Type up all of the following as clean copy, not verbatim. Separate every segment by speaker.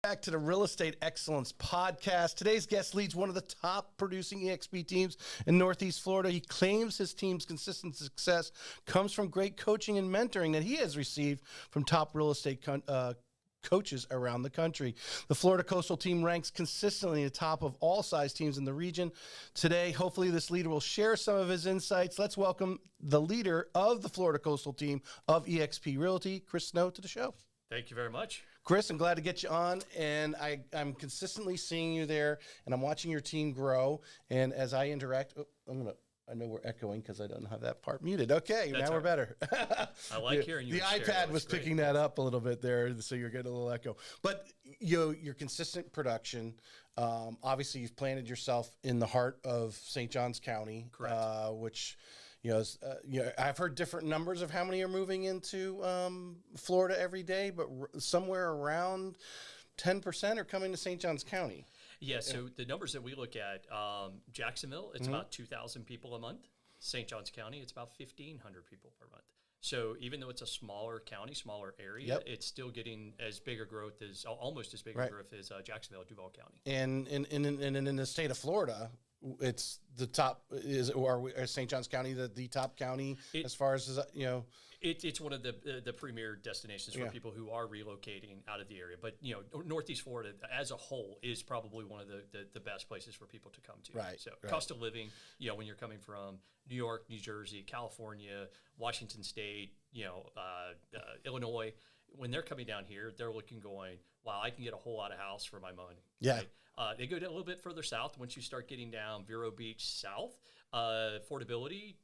Speaker 1: back to the Real Estate Excellence Podcast. Today's guest leads one of the top producing eXp teams in Northeast Florida. He claims his team's consistent success comes from great coaching and mentoring that he has received from top real estate coaches around the country. The Florida Coastal team ranks consistently at the top of all size teams in the region. Today, hopefully this leader will share some of his insights. Let's welcome the leader of the Florida Coastal team of eXp Realty, Chris Snow, to the show.
Speaker 2: Thank you very much.
Speaker 1: Chris, I'm glad to get you on, and I'm consistently seeing you there, and I'm watching your team grow. And as I interact, I know we're echoing because I don't have that part muted. Okay, now we're better.
Speaker 2: I like hearing you.
Speaker 1: The iPad was picking that up a little bit there, so you're getting a little echo. But your consistent production, obviously you've planted yourself in the heart of St. Johns County,
Speaker 2: correct?
Speaker 1: Which, I've heard different numbers of how many are moving into Florida every day, but somewhere around 10% are coming to St. Johns County.
Speaker 2: Yeah, so the numbers that we look at, Jacksonville, it's about 2,000 people a month. St. Johns County, it's about 1,500 people per month. So even though it's a smaller county, smaller area, it's still getting as big a growth as, almost as big a growth as Jacksonville, Duval County.
Speaker 1: And in the state of Florida, it's the top, is St. Johns County the top county as far as,
Speaker 2: It's one of the premier destinations for people who are relocating out of the area. But, Northeast Florida as a whole is probably one of the best places for people to come to.
Speaker 1: Right.
Speaker 2: So cost of living, when you're coming from New York, New Jersey, California, Washington State, Illinois, when they're coming down here, they're going, wow, I can get a whole lot of house for my money.
Speaker 1: Yeah.
Speaker 2: Right? They go a little bit further south. Once you start getting down Vero Beach south, affordability,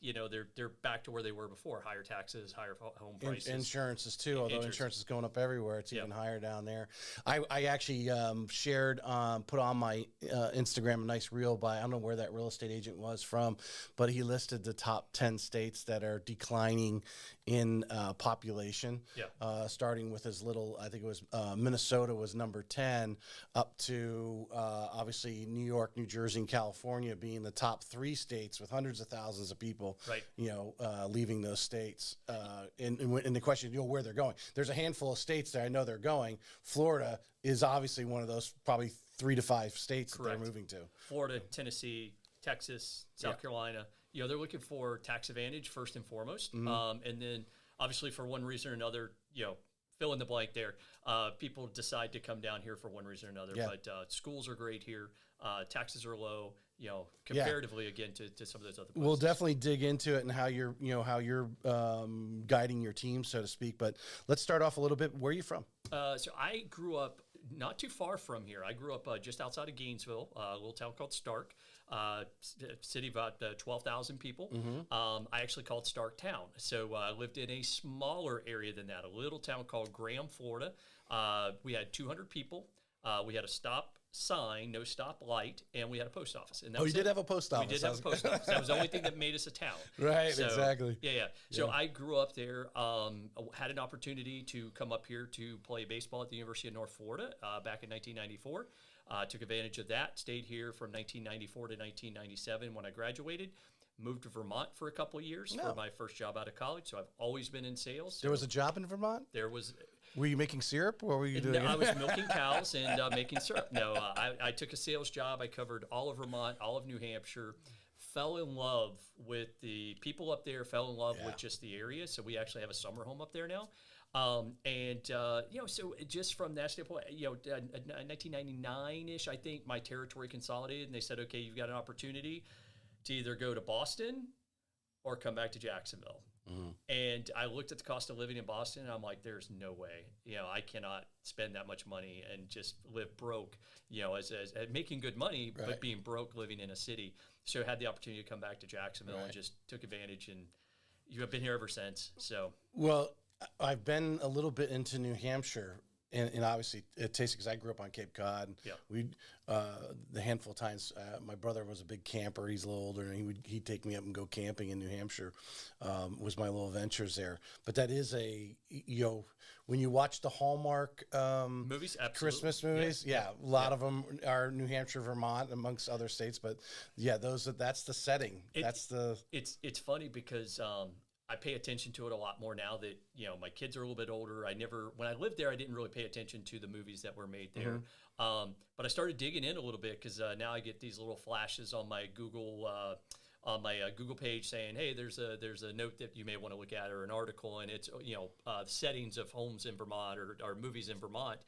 Speaker 2: they're back to where they were before. Higher taxes, higher home prices.
Speaker 1: Insurances too, although insurance is going up everywhere. It's even higher down there. I actually shared, put on my Instagram a nice reel by, I don't know where that real estate agent was from, but he listed the top 10 states that are declining in population, starting with as little, I think it was Minnesota was number 10, up to obviously New York, New Jersey, and California being the top 3 states with hundreds of thousands of people, leaving those states. And the question, where they're going. There's a handful of states that I know they're going. Florida is obviously one of those probably 3 to 5 states that they're moving to.
Speaker 2: Florida, Tennessee, Texas, South Carolina. They're looking for tax advantage first and foremost. And then obviously for one reason or another, fill in the blank there. People decide to come down here for one reason or another, but schools are great here. Taxes are low, comparatively again to some of those other places.
Speaker 1: We'll definitely dig into it and how you're guiding your team, so to speak. But let's start off a little bit. Where are you from?
Speaker 2: So I grew up not too far from here. I grew up just outside of Gainesville, a little town called Stark, city of about 12,000 people. I actually called Stark town. So I lived in a smaller area than that, a little town called Graham, Florida. We had 200 people. We had a stop sign, no stop light, and we had a post office. And
Speaker 1: you did have a post office.
Speaker 2: We did have a post office. That was the only thing that made us a town.
Speaker 1: Right, exactly.
Speaker 2: Yeah. So I grew up there, had an opportunity to come up here to play baseball at the University of North Florida back in 1994. Took advantage of that, stayed here from 1994 to 1997 when I graduated. Moved to Vermont for a couple of years for my first job out of college. So I've always been in sales.
Speaker 1: There was a job in Vermont?
Speaker 2: There was.
Speaker 1: Were you making syrup? What were you doing?
Speaker 2: No, I was milking cows and making syrup. No, I took a sales job. I covered all of Vermont, all of New Hampshire. Fell in love with the people up there. Fell in love with just the area. So we actually have a summer home up there now. So just from that standpoint, 1999-ish, I think my territory consolidated, and they said, okay, you've got an opportunity to either go to Boston or come back to Jacksonville. And I looked at the cost of living in Boston, and I'm like, there's no way. I cannot spend that much money and just live broke, as making good money, but being broke living in a city. So I had the opportunity to come back to Jacksonville and just took advantage, and you've been here ever since. So,
Speaker 1: well, I've been a little bit into New Hampshire, and obviously it tastes, because I grew up on Cape Cod. We the handful of times my brother was a big camper. He's a little older, and he'd take me up and go camping in New Hampshire. Was my little ventures there. But that is when you watch the Hallmark
Speaker 2: movies,
Speaker 1: Christmas movies, a lot of them are New Hampshire, Vermont, amongst other states. But that's the setting.
Speaker 2: It's funny because I pay attention to it a lot more now that, my kids are a little bit older. When I lived there, I didn't really pay attention to the movies that were made there. But I started digging in a little bit because now I get these little flashes on my Google Google page saying, hey, there's a note that you may want to look at, or an article, and it's, settings of homes in Vermont or movies in Vermont.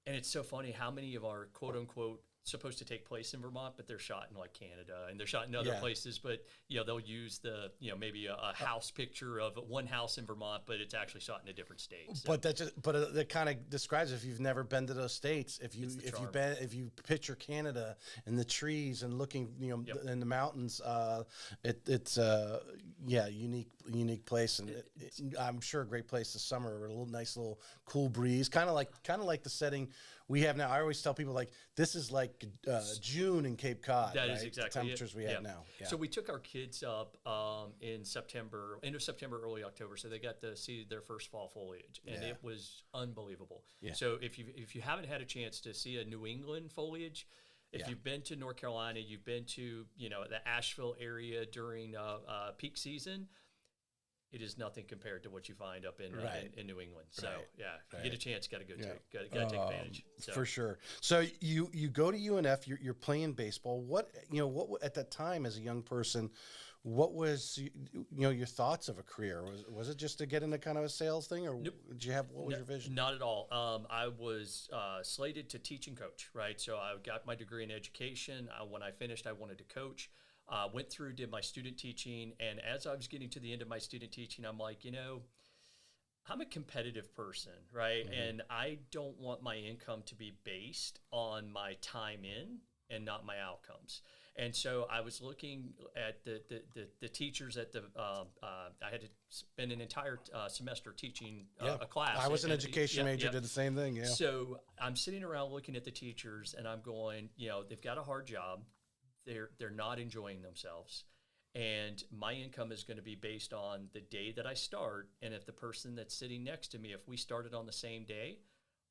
Speaker 2: And it's so funny how many of our quote unquote supposed to take place in Vermont, but they're shot in like Canada and they're shot in other places. But they'll use the maybe a house picture of one house in Vermont, but it's actually shot in a different state. So.
Speaker 1: But that kind of describes, if you've never been to those states, if you picture Canada and the trees and looking in the mountains, it's unique place, and I'm sure a great place this summer. A nice little cool breeze, kind of like the setting we have now. I always tell people, like, this is like June in Cape Cod.
Speaker 2: That
Speaker 1: right?
Speaker 2: is exactly
Speaker 1: the temperatures we have now. Yeah.
Speaker 2: So we took our kids up in September, end of September, early October, so they got to see their first fall foliage, and it was unbelievable. Yeah. So if you haven't had a chance to see a New England foliage, if you've been to North Carolina, you've been to the Asheville area during peak season, it is nothing compared to what you find up in New England. So if you get a chance, got to go got to take advantage. So. For
Speaker 1: sure. So you go to UNF, you're playing baseball. What at that time as a young person, what was your thoughts of a career? Was it just to get into kind of a sales thing, or
Speaker 2: nope.
Speaker 1: What was your vision?
Speaker 2: Not at all. I was slated to teach and coach, right? So I got my degree in education. When I finished, I wanted to coach. Went through, did my student teaching, and as I was getting to the end of my student teaching, I'm like, I'm a competitive person, right? Mm-hmm. And I don't want my income to be based on my time in and not my outcomes. And so I was looking at the teachers at I had to spend an entire semester teaching a class.
Speaker 1: I was an education major, did the same thing, yeah.
Speaker 2: So I'm sitting around looking at the teachers, and I'm going, they've got a hard job. They're not enjoying themselves, and my income is going to be based on the day that I start. And if the person that's sitting next to me, if we started on the same day,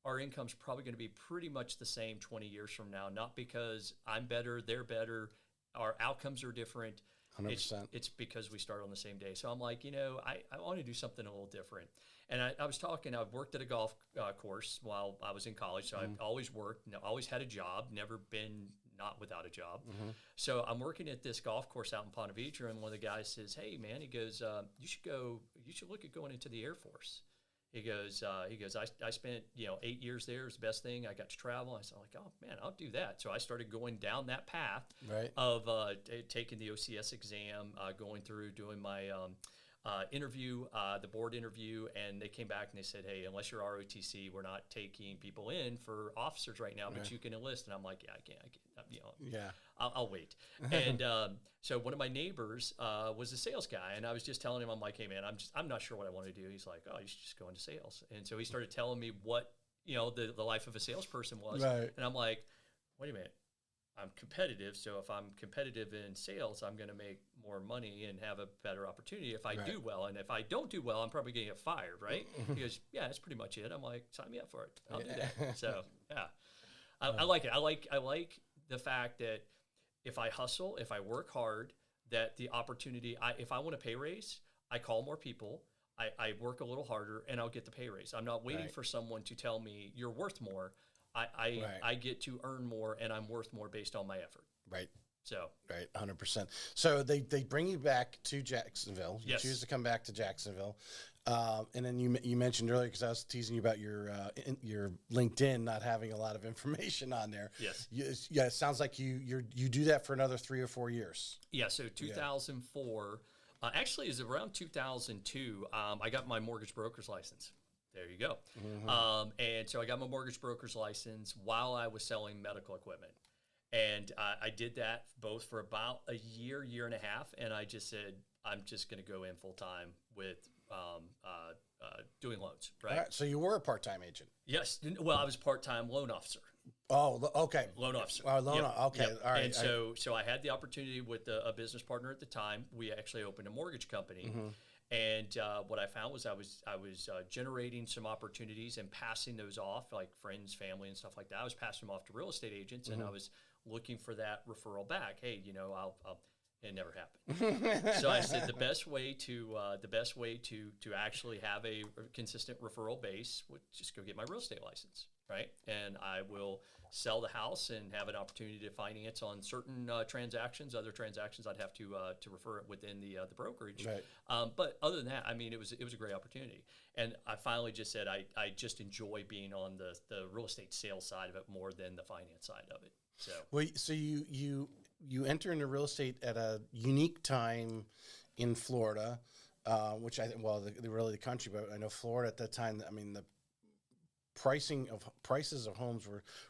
Speaker 2: our income's probably going to be pretty much the same 20 years from now. Not because I'm better, they're better, our outcomes are different.
Speaker 1: 100%.
Speaker 2: It's because we start on the same day. So I'm like, I want to do something a little different. And I've worked at a golf course while I was in college. So I've always worked, always had a job, never been not without a job. Mm-hmm. So I'm working at this golf course out in Ponte Vedra, and one of the guys says, hey man, he goes, you should look at going into the Air Force. He goes, I spent, 8 years there. It was the best thing. I got to travel. I was like, oh man, I'll do that. So I started going down that path of taking the OCS exam, going through doing my interview, the board interview, and they came back and they said, hey, unless you're ROTC, we're not taking people in for officers right now, but you can enlist. And I'm like, I can't I'll wait. And so one of my neighbors was a sales guy, and I was just telling him, I'm like, hey man, I'm not sure what I want to do. He's like, oh, you should just go into sales. And so he started telling me what the life of a salesperson was, and I'm like, wait a minute. I'm competitive, so if I'm competitive in sales, I'm going to make more money and have a better opportunity if I do well. And if I don't do well, I'm probably going to get fired, right? He goes, yeah, that's pretty much it. I'm like, sign me up for it. I'll do that. So, yeah, I like it. I like the fact that if I hustle, if I work hard, that the opportunity, if I want a pay raise, I call more people, I work a little harder, and I'll get the pay raise. I'm not waiting for someone to tell me you're worth more. I get to earn more, and I'm worth more based on my effort.
Speaker 1: Right.
Speaker 2: So.
Speaker 1: Right, 100%. So they bring you back to Jacksonville. You choose to come back to Jacksonville. And then you mentioned earlier, because I was teasing you about your LinkedIn not having a lot of information on there.
Speaker 2: Yes.
Speaker 1: It sounds like you do that for another 3 or 4 years.
Speaker 2: Yeah, so 2004, actually it was around 2002, I got my mortgage broker's license. There you go. Mm-hmm. And so I got my mortgage broker's license while I was selling medical equipment. And I did that both for about a year and a half. And I just said, I'm just going to go in full time with doing loans. Right?
Speaker 1: So you were a part-time agent?
Speaker 2: Yes. Well, I was a part-time loan officer.
Speaker 1: Oh, okay.
Speaker 2: Loan officer.
Speaker 1: Okay.
Speaker 2: Yep. All right. And so I had the opportunity with a business partner at the time. We actually opened a mortgage company. Mm-hmm. And what I found was I was generating some opportunities and passing those off, like friends, family, and stuff like that. I was passing them off to real estate agents, and I was looking for that referral back. Hey, It never happened. So I said the best way to actually have a consistent referral base would just go get my real estate license, right? And I will sell the house and have an opportunity to finance on certain transactions. Other transactions I'd have to refer it within the brokerage.
Speaker 1: Right.
Speaker 2: But other than that, I mean, it was a great opportunity. And I finally just said I just enjoy being on the real estate sales side of it more than the finance side of it. So
Speaker 1: well, so you enter into real estate at a unique time in Florida, which I think, well, really the country, but I know Florida at that time, I mean, the prices of homes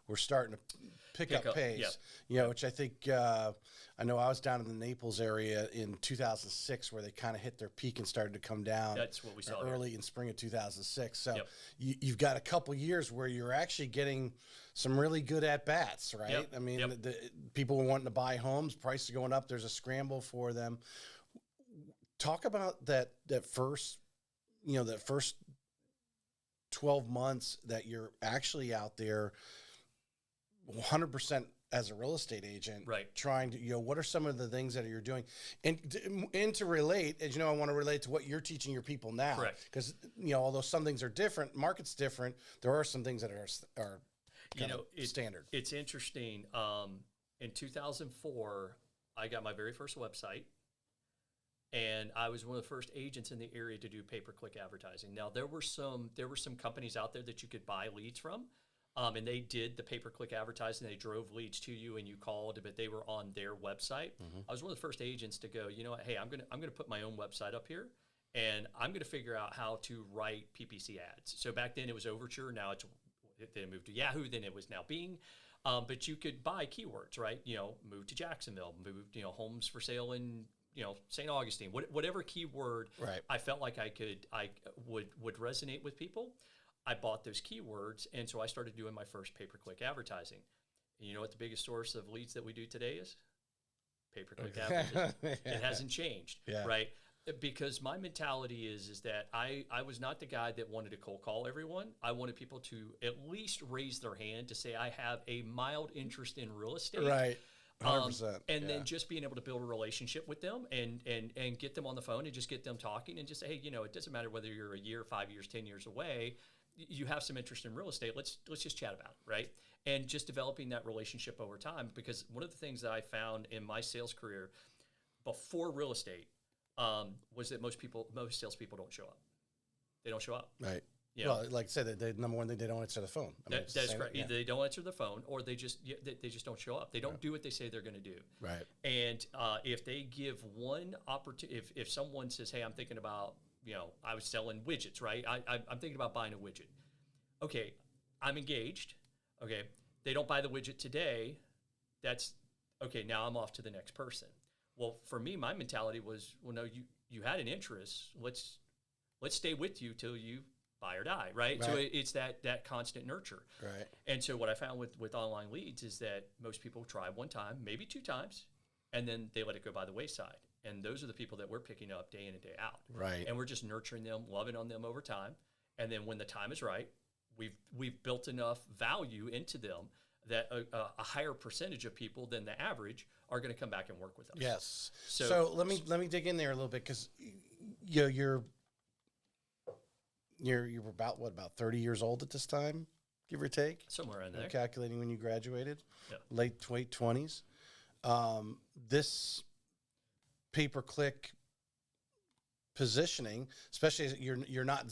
Speaker 1: were starting to pick up pace,
Speaker 2: yeah.
Speaker 1: you know, which I think, I know I was down in the Naples area in 2006 where they kind of hit their peak and started to come down.
Speaker 2: That's what we saw
Speaker 1: early in spring of 2006. So
Speaker 2: Yep.
Speaker 1: you've got a couple years where you're actually getting some really good at bats, right?
Speaker 2: Yep.
Speaker 1: I mean,
Speaker 2: Yep.
Speaker 1: the people wanting to buy homes, prices going up. There's a scramble for them. Talk about that first, you know, that first 12 months that you're actually out there 100% as a real estate agent,
Speaker 2: Right.
Speaker 1: trying to, you know, what are some of the things that you're doing? And to relate, as you know, I want to relate to what you're teaching your people now.
Speaker 2: Correct.
Speaker 1: Because, you know, although some things are different, market's different, there are some things that are kind of standard.
Speaker 2: It's interesting. In 2004, I got my very first website. And I was one of the first agents in the area to do pay-per-click advertising. Now there were some companies out there that you could buy leads from, and they did the pay-per-click advertising. They drove leads to you, and you called, but they were on their website.
Speaker 1: Mm-hmm.
Speaker 2: I was one of the first agents to go, you know what? Hey, I'm gonna put my own website up here, and I'm gonna figure out how to write PPC ads. So back then it was Overture. Now then it moved to Yahoo. Then it was now Bing. But you could buy keywords, right? You know, move to Jacksonville, homes for sale in St. Augustine, whatever keyword
Speaker 1: Right.
Speaker 2: I felt like I would resonate with people. I bought those keywords, and so I started doing my first pay-per-click advertising. And you know what the biggest source of leads that we do today is? Pay-per-click advertising. It hasn't changed, right? Because my mentality is that I was not the guy that wanted to cold call everyone. I wanted people to at least raise their hand to say, I have a mild interest in real estate.
Speaker 1: Right. 100%.
Speaker 2: And then just being able to build a relationship with them and get them on the phone and just get them talking and just say, hey, you know, it doesn't matter whether you're a year, 5 years, 10 years away, you have some interest in real estate. Let's just chat about it, right? And just developing that relationship over time, because one of the things that I found in my sales career before real estate was that most salespeople don't show up. They don't show up.
Speaker 1: Right.
Speaker 2: Yeah.
Speaker 1: Well, like I said, the number one thing, they don't answer the phone. I mean,
Speaker 2: That is correct.
Speaker 1: Yeah.
Speaker 2: Either they don't answer the phone, or they just don't show up. They don't do what they say they're going to do.
Speaker 1: Right.
Speaker 2: And if they give one opportunity, if someone says, "Hey, I'm thinking about, I was selling widgets, right? I'm thinking about buying a widget." Okay, I'm engaged. Okay, they don't buy the widget today. That's okay. Now I'm off to the next person. Well, for me, my mentality was, well, no, you had an interest. Let's stay with you till you buy or die, right? So it's that constant nurture.
Speaker 1: Right.
Speaker 2: And so what I found with online leads is that most people try one time, maybe two times, and then they let it go by the wayside. And those are the people that we're picking up day in and day out.
Speaker 1: Right.
Speaker 2: And we're just nurturing them, loving on them over time. And then when the time is right, we've built enough value into them that a higher percentage of people than the average are going to come back and work with us.
Speaker 1: Yes.
Speaker 2: So
Speaker 1: So let me dig in there a little bit, because you're about 30 years old at this time, give or take.
Speaker 2: Somewhere in there.
Speaker 1: I'm calculating when you graduated,
Speaker 2: Yeah.
Speaker 1: late 20s. This pay-per-click positioning, especially as you're not,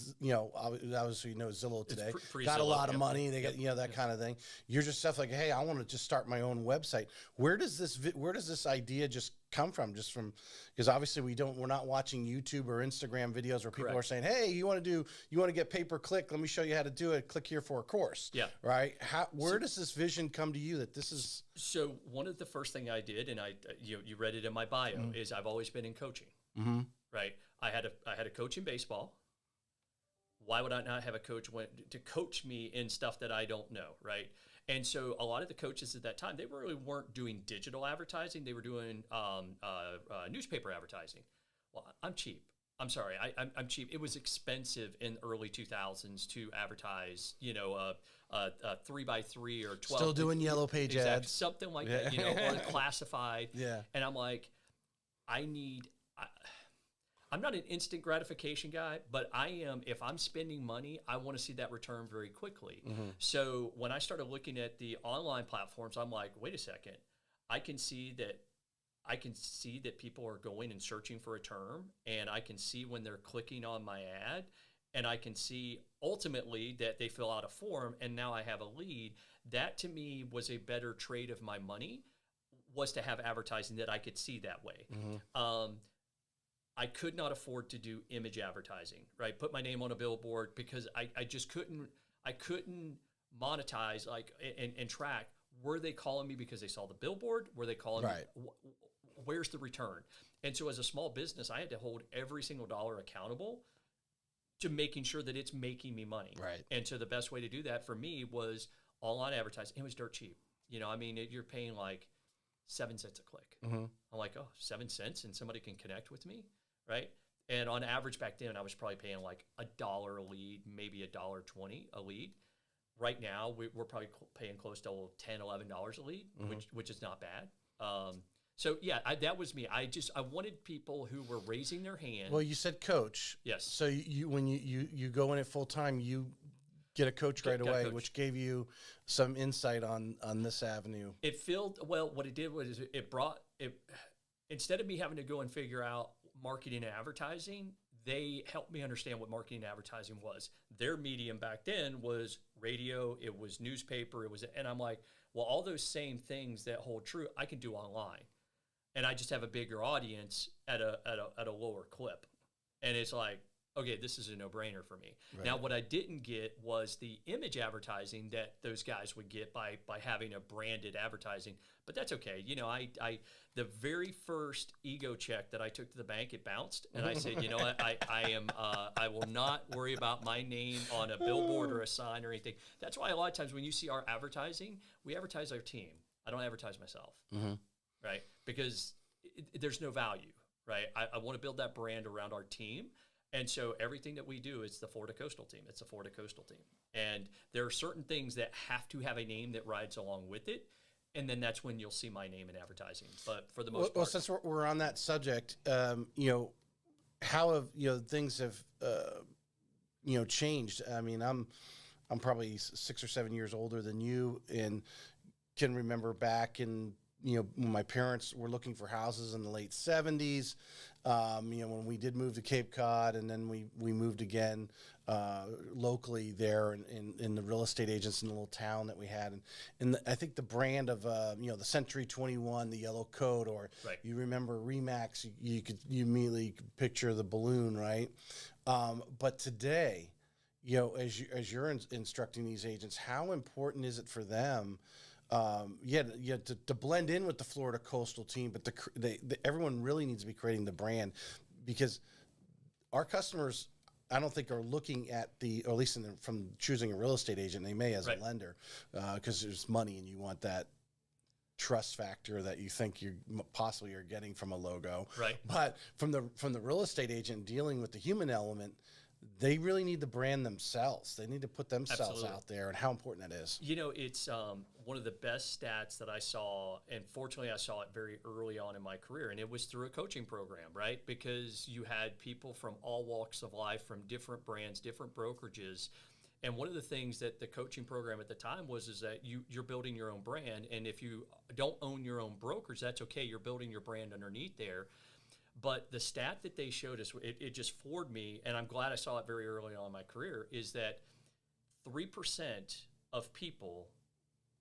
Speaker 1: obviously Zillow today
Speaker 2: pre-Zillow,
Speaker 1: got a lot of
Speaker 2: yep.
Speaker 1: money. They got that kind of thing. You're just stuff like, hey, I want to just start my own website. Where does this idea just come from? Just from, because obviously we're not watching YouTube or Instagram videos where people
Speaker 2: Correct.
Speaker 1: are saying, hey, you want to get pay-per-click? Let me show you how to do it. Click here for a course.
Speaker 2: Yeah.
Speaker 1: Right. Where does this vision come to you that this is?
Speaker 2: So one of the first thing I did, and you read it in my bio, is I've always been in coaching.
Speaker 1: Mm-hmm.
Speaker 2: Right. I had a coach in baseball. Why would I not have a coach to coach me in stuff that I don't know? Right. And so a lot of the coaches at that time, they really weren't doing digital advertising. They were doing newspaper advertising. Well, I'm cheap. I'm sorry. I'm cheap. It was expensive in the early 2000s to advertise, a 3x3 or 12.
Speaker 1: Still doing yellow page ads.
Speaker 2: Something like that, or classified.
Speaker 1: Yeah.
Speaker 2: And I'm like, I need. I'm not an instant gratification guy, but I am. If I'm spending money, I want to see that return very quickly. So when I started looking at the online platforms, I'm like, wait a second, I can see that people are going and searching for a term, and I can see when they're clicking on my ad, and I can see ultimately that they fill out a form, and now I have a lead. That to me was a better trade of my money, was to have advertising that I could see that way. I could not afford to do image advertising, right? Put my name on a billboard, because I just couldn't monetize and track. Were they calling me because they saw the billboard? Were they calling me? Where's the return? And so as a small business, I had to hold every single dollar accountable to making sure that it's making me money.
Speaker 1: Right.
Speaker 2: And so the best way to do that for me was online advertising. It was dirt cheap. I mean, you're paying like 7 cents a click. I'm like, oh, 7 cents and somebody can connect with me, right? And on average back then, I was probably paying like $1 a lead, maybe $1.20 a lead. Right now, we're probably paying close to $10, $11 a lead, which is not bad. So yeah, that was me. I wanted people who were raising their hand.
Speaker 1: Well, you said coach.
Speaker 2: Yes.
Speaker 1: So when you go in it full time, you get a coach right away, which gave you some insight on this avenue.
Speaker 2: It filled, well, what it did was it brought it, instead of me having to go and figure out marketing and advertising, they helped me understand what marketing and advertising was. Their medium back then was radio, it was newspaper, and I'm like, well, all those same things that hold true, I can do online. And I just have a bigger audience at a lower clip. And it's like, okay, this is a no-brainer for me. Right. Now, what I didn't get was the image advertising that those guys would get by having a branded advertising. But that's okay. The very first ego check that I took to the bank, it bounced, and I said, you know what, I will not worry about my name on a billboard or a sign or anything. That's why a lot of times when you see our advertising, we advertise our team. I don't advertise myself, right? Because there's no value, right? I want to build that brand around our team. And so everything that we do is the Florida Coastal team. It's the Florida Coastal team. And there are certain things that have to have a name that rides along with it. And then that's when you'll see my name in advertising. But for the most part.
Speaker 1: Well, since we're on that subject, how have, things have, changed? I mean, I'm probably 6 or 7 years older than you, and can remember back in, when my parents were looking for houses in the late 70s, when we did move to Cape Cod, and then we moved again locally there in the real estate agents in the little town that we had. And I think the brand of, the Century 21, the yellow coat, or you remember Remax, you immediately could picture the balloon, right? But today, as you're instructing these agents, how important is it for them to blend in with the Florida Coastal team, but everyone really needs to be creating the brand, because our customers, I don't think, are looking at or at least from choosing a real estate agent. They may as a lender, because there's money and you want that trust factor that you think you possibly are getting from a logo. Right. But from the real estate agent dealing with the human element, they really need to brand themselves. They need to put themselves out there, and how important that is.
Speaker 2: It's one of the best stats that I saw, and fortunately I saw it very early on in my career, and it was through a coaching program, right? Because you had people from all walks of life, from different brands, different brokerages. And one of the things that the coaching program at the time is that you're building your own brand, and if you don't own your own brokerage, that's okay. You're building your brand underneath there. But the stat that they showed us, it just floored me, and I'm glad I saw it very early on in my career, is that 3% of people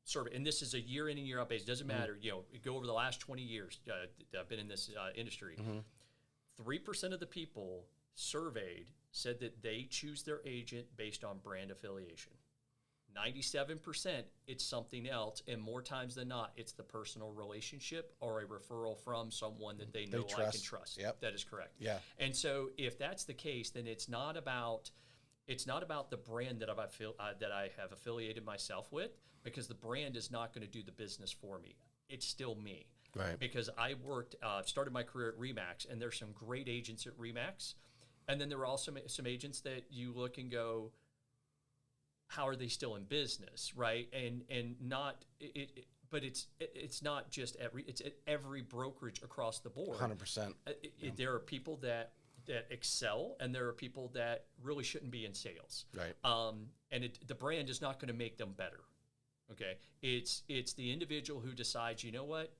Speaker 2: survey, and this is a year in and year out basis, doesn't matter, go over the last 20 years, I've been in this industry, 3% of the people surveyed said that they choose their agent based on brand affiliation. 97%, it's something else, and more times than not, it's the personal relationship or a referral from someone that they know, like, and trust.
Speaker 1: Yep.
Speaker 2: That is correct.
Speaker 1: Yeah.
Speaker 2: And so, if that's the case, then it's not about the brand that I have affiliated myself with, because the brand is not going to do the business for me. It's still me.
Speaker 1: Right.
Speaker 2: Because I started my career at Remax, and there's some great agents at Remax, and then there were also some agents that you look and go, how are they still in business, right? And not it but it's not just it's at every brokerage across the board.
Speaker 1: 100%.
Speaker 2: There are people that excel, and there are people that really shouldn't be in sales.
Speaker 1: Right.
Speaker 2: And the brand is not going to make them better. Okay. It's the individual who decides, you know what,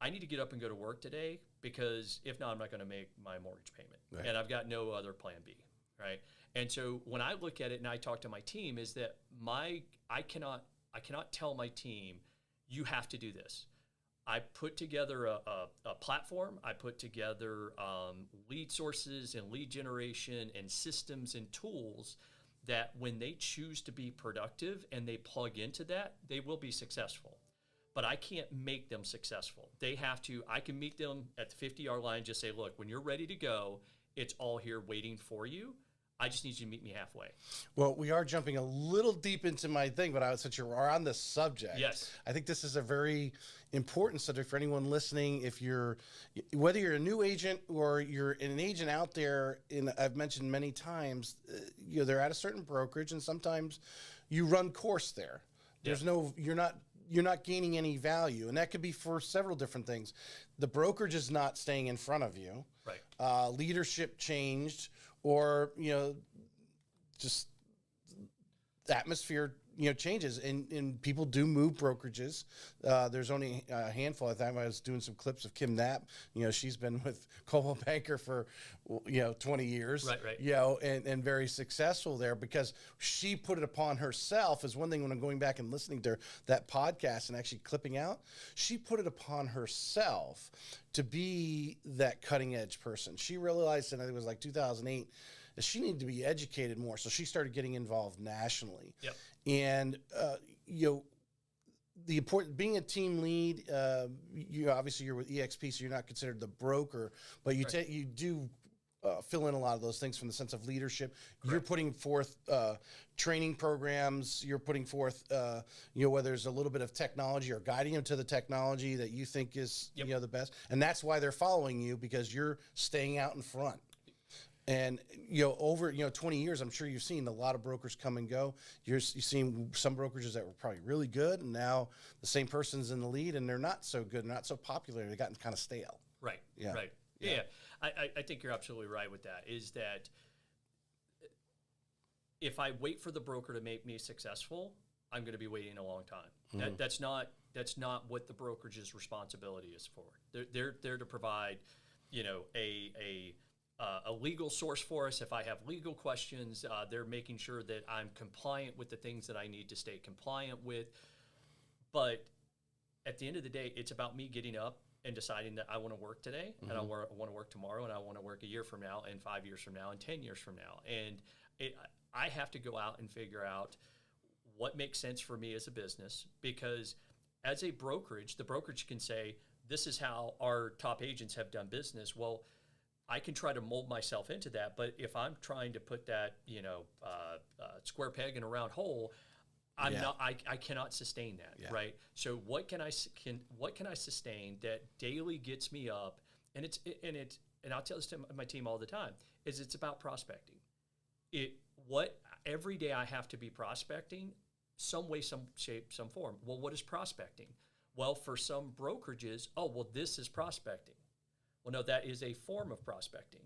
Speaker 2: I need to get up and go to work today, because if not, I'm not going to make my mortgage payment.
Speaker 1: Right.
Speaker 2: And I've got no other plan B. Right. And so when I look at it and I talk to my team, is that I cannot tell my team, you have to do this. I put together a platform. I put together lead sources and lead generation and systems and tools that when they choose to be productive and they plug into that, they will be successful. But I can't make them successful. They have to. I can meet them at the 50-yard line and just say, look, when you're ready to go, it's all here waiting for you. I just need you to meet me halfway.
Speaker 1: Well, we are jumping a little deep into my thing, but since you're on the subject,
Speaker 2: yes,
Speaker 1: I think this is a very important subject for anyone listening. Whether you're a new agent or you're an agent out there, I've mentioned many times, they're at a certain brokerage, and sometimes you run course there. There's you're not gaining any value, and that could be for several different things. The brokerage is not staying in front of you.
Speaker 2: Right.
Speaker 1: Leadership changed, or just the atmosphere changes, and people do move brokerages. There's only a handful. I think I was doing some clips of Kim Knapp. She's been with Coldwell Banker for 20 years.
Speaker 2: Right.
Speaker 1: And very successful there, because she put it upon herself. Is one thing when I'm going back and listening to that podcast and actually clipping out, she put it upon herself to be that cutting edge person. She realized, and it was like 2008, that she needed to be educated more. So she started getting involved nationally.
Speaker 2: Yep.
Speaker 1: And, the important, being a team lead, obviously you're with eXp, so you're not considered the broker, but you you do fill in a lot of those things from the sense of leadership. Correct. You're putting forth training programs. You're putting forth, whether there's a little bit of technology, or guiding them to the technology that you think is, the best. And that's why they're following you, because you're staying out in front. And, over, 20 years, I'm sure you've seen a lot of brokers come and go. You've seen some brokerages that were probably really good, and now the same person's in the lead, and they're not so good, not so popular. They've gotten kind of stale.
Speaker 2: Right.
Speaker 1: Yeah.
Speaker 2: Right. Yeah. I think you're absolutely right with that, is that if I wait for the broker to make me successful, I'm going to be waiting a long time. Mm-hmm. That's not what the brokerage's responsibility is for. They're there to provide, a legal source for us. If I have legal questions, they're making sure that I'm compliant with the things that I need to stay compliant with. But at the end of the day, it's about me getting up and deciding that I want to work today, mm-hmm. and I want to work tomorrow, and I want to work a year from now, and 5 years from now, and 10 years from now. And I have to go out and figure out what makes sense for me as a business, because as a brokerage, the brokerage can say, this is how our top agents have done business. Well, I can try to mold myself into that, but if I'm trying to put that, square peg in a round hole, I'm not. I cannot sustain that, right? So what can I sustain that daily gets me up? And and I'll tell this to my team all the time, is it's about prospecting. Every day I have to be prospecting, some way, some shape, some form. Well, what is prospecting? Well, for some brokerages, this is prospecting. Well, no, that is a form of prospecting.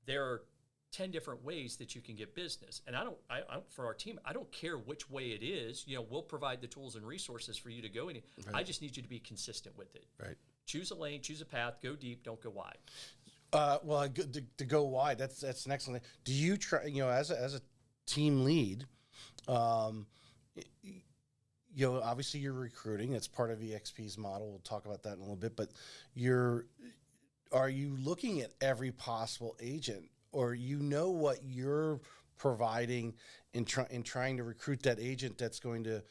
Speaker 2: There are 10 different ways that you can get business. And for our team, I don't care which way it is. We'll provide the tools and resources for you to go in. Right. I just need you to be consistent with it. Right. Choose a lane, choose a path, go deep, don't go wide.
Speaker 1: To go wide, that's an excellent. Do you try, as a team lead, obviously you're recruiting. That's part of eXp's model. We'll talk about that in a little bit, but are you looking at every possible agent, or what you're providing in trying to recruit that agent that's going to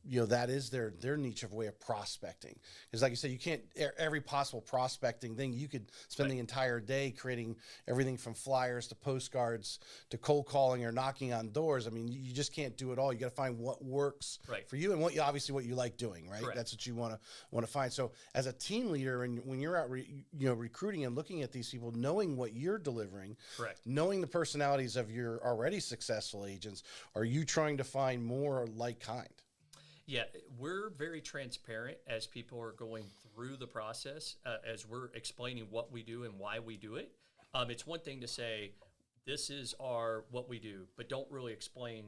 Speaker 1: that is their niche of way of prospecting. Because like you said, you can't every possible prospecting thing. You could spend the entire day creating everything from flyers to postcards to cold calling or knocking on doors. I mean, you just can't do it all. You got to find what works for you and what you like doing, right?
Speaker 2: Correct.
Speaker 1: That's what you want to find. So as a team leader, and when you're out recruiting and looking at these people, knowing what you're delivering, knowing the personalities of your already successful agents, are you trying to find more like kind?
Speaker 2: Yeah, we're very transparent as people are going through the process, as we're explaining what we do and why we do it. It's one thing to say, this is what we do, but don't really explain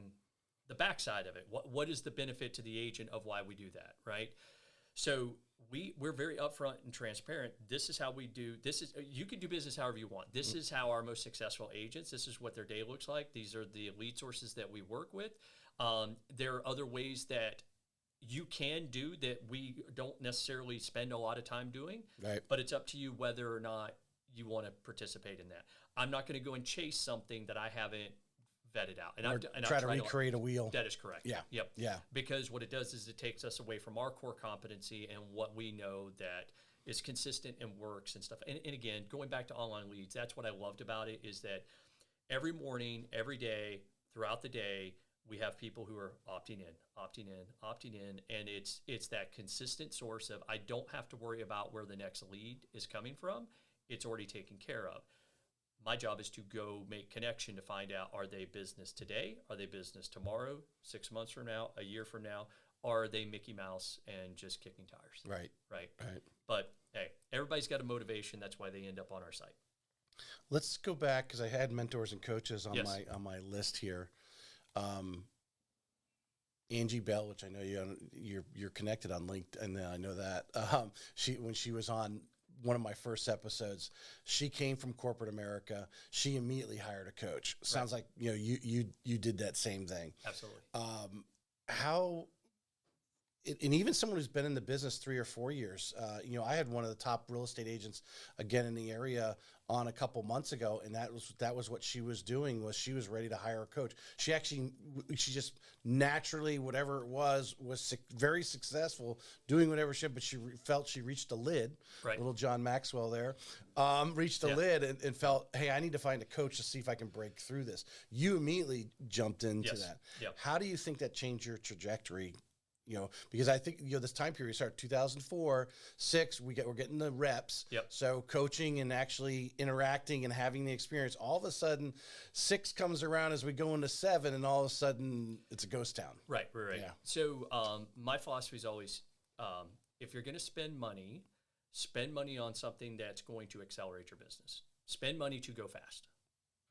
Speaker 2: the backside of it. What is the benefit to the agent of why we do that, right? So we're very upfront and transparent. This is how we do. You can do business however you want. This is how our most successful agents, this is what their day looks like. These are the lead sources that we work with. There are other ways that you can do that we don't necessarily spend a lot of time doing, but it's up to you whether or not you want to participate in that. I'm not going to go and chase something that I haven't vetted out. And
Speaker 1: try to recreate a wheel.
Speaker 2: That is correct.
Speaker 1: Yeah.
Speaker 2: Yep.
Speaker 1: Yeah.
Speaker 2: Because what it does is it takes us away from our core competency and what we know that is consistent and works and stuff. And again, going back to online leads, that's what I loved about it, is that every morning, every day, throughout the day, we have people who are opting in, and it's that consistent source of, I don't have to worry about where the next lead is coming from. It's already taken care of. My job is to go make connection to find out, are they business today? Are they business tomorrow, 6 months from now, a year from now? Or are they Mickey Mouse and just kicking tires? Right. But hey, everybody's got a motivation. That's why they end up on our site.
Speaker 1: Let's go back, because I had mentors and coaches on my list here. Angie Bell, which I know you're connected on LinkedIn, and I know that when she was on one of my first episodes, she came from corporate America. She immediately hired a coach. Sounds like you did that same thing.
Speaker 2: Absolutely.
Speaker 1: And even someone who's been in the business 3 or 4 years, I had one of the top real estate agents again in the area on a couple months ago, and that was what she was doing. Was she was ready to hire a coach. She just naturally, whatever it was very successful doing whatever she did, but she felt she reached a lid. Little John Maxwell there, reached a lid and felt, hey, I need to find a coach to see if I can break through this. You immediately jumped into that. How do you think that changed your trajectory? Because I think, this time period started 2004, 6, we're getting the reps. So coaching and actually interacting and having the experience, all of a sudden 6 comes around as we go into 7, and all of a sudden it's a ghost town. Right.
Speaker 2: Yeah. So my philosophy is always, if you're going to spend money on something that's going to accelerate your business. Spend money to go fast.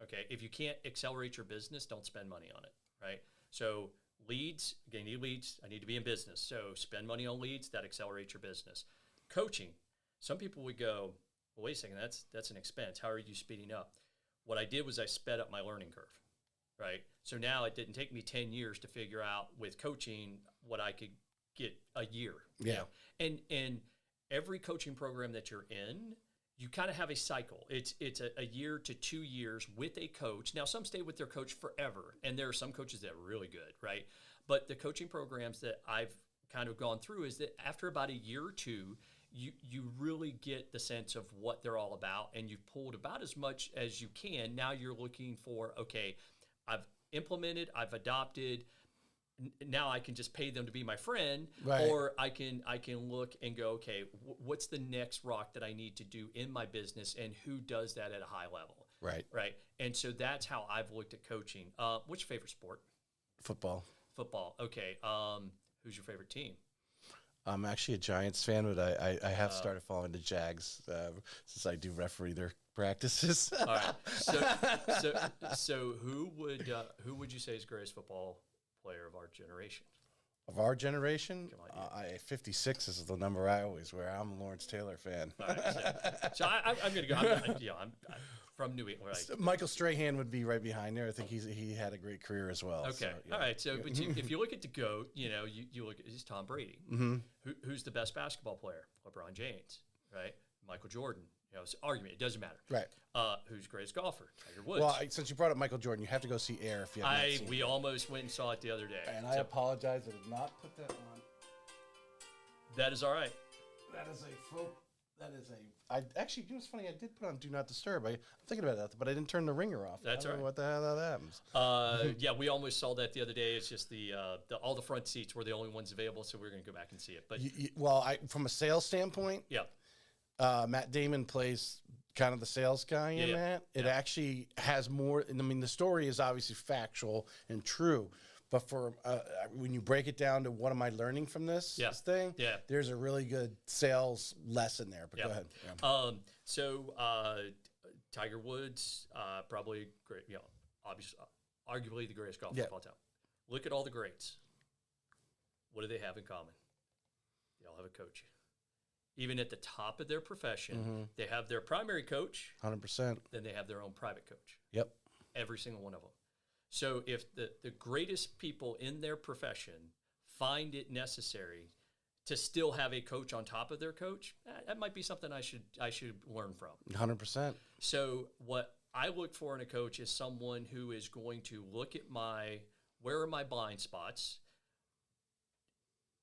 Speaker 2: Okay. If you can't accelerate your business, don't spend money on it. Right. So leads, again, I need leads. I need to be in business. So spend money on leads, that accelerates your business. Coaching. Some people would go, well, wait a second, that's an expense. How are you speeding up? What I did was I sped up my learning curve, right? So now it didn't take me 10 years to figure out with coaching what I could get a year. And every coaching program that you're in, you kind of have a cycle. It's a year to 2 years with a coach. Now, some stay with their coach forever, and there are some coaches that are really good, right? But the coaching programs that I've kind of gone through is that after about a year or two, you really get the sense of what they're all about, and you've pulled about as much as you can. Now you're looking for, okay, I've implemented, I've adopted. Now I can just pay them to be my friend, or I can look and go, okay, what's the next rock that I need to do in my business, and who does that at a high level? Right. And so that's how I've looked at coaching. What's your favorite sport?
Speaker 1: Football.
Speaker 2: Okay. Who's your favorite team?
Speaker 1: I'm actually a Giants fan, but I have started following the Jags since I do referee their practices.
Speaker 2: All right. So who would you say is the greatest football player of our generation?
Speaker 1: Of our generation, 56 is the number I always wear. I'm a Lawrence Taylor fan.
Speaker 2: All right, so I'm going to go. I'm from New England. Right?
Speaker 1: Michael Strahan would be right behind there. I think he had a great career as well.
Speaker 2: Okay,
Speaker 1: so,
Speaker 2: all right. So, but if you look at the GOAT, you look at Tom Brady. Who's the best basketball player? LeBron James, right? Michael Jordan. it's an argument. It doesn't matter.
Speaker 1: Right.
Speaker 2: Who's the greatest golfer? Tiger Woods.
Speaker 1: Well, since you brought up Michael Jordan, you have to go see Air if you haven't seen
Speaker 2: We
Speaker 1: it.
Speaker 2: almost went and saw it the other day.
Speaker 1: And I apologize. I did not put that on.
Speaker 2: That is all right.
Speaker 1: That is I actually, you know, it's funny. I did put on Do Not Disturb. I'm thinking about that, but I didn't turn the ringer off.
Speaker 2: That's
Speaker 1: I don't know
Speaker 2: right.
Speaker 1: what the hell that happens.
Speaker 2: Yeah, we almost saw that the other day. It's just all the front seats were the only ones available, so we're going to go back and see it. But
Speaker 1: From a sales standpoint,
Speaker 2: yeah,
Speaker 1: Matt Damon plays kind of the sales guy in that. It actually has more. I mean, the story is obviously factual and true, but for when you break it down to what am I learning from this thing, there's a really good sales lesson there. But go ahead. Yeah.
Speaker 2: So Tiger Woods, probably great. Obviously, arguably the greatest golfer of all time. Look at all the greats. What do they have in common? They all have a coach. Even at the top of their profession, they have their primary coach.
Speaker 1: 100%.
Speaker 2: Then they have their own private coach.
Speaker 1: Yep.
Speaker 2: Every single one of them. So if the greatest people in their profession find it necessary to still have a coach on top of their coach, that might be something I should learn from.
Speaker 1: 100%.
Speaker 2: So what I look for in a coach is someone who is going to look at where are my blind spots.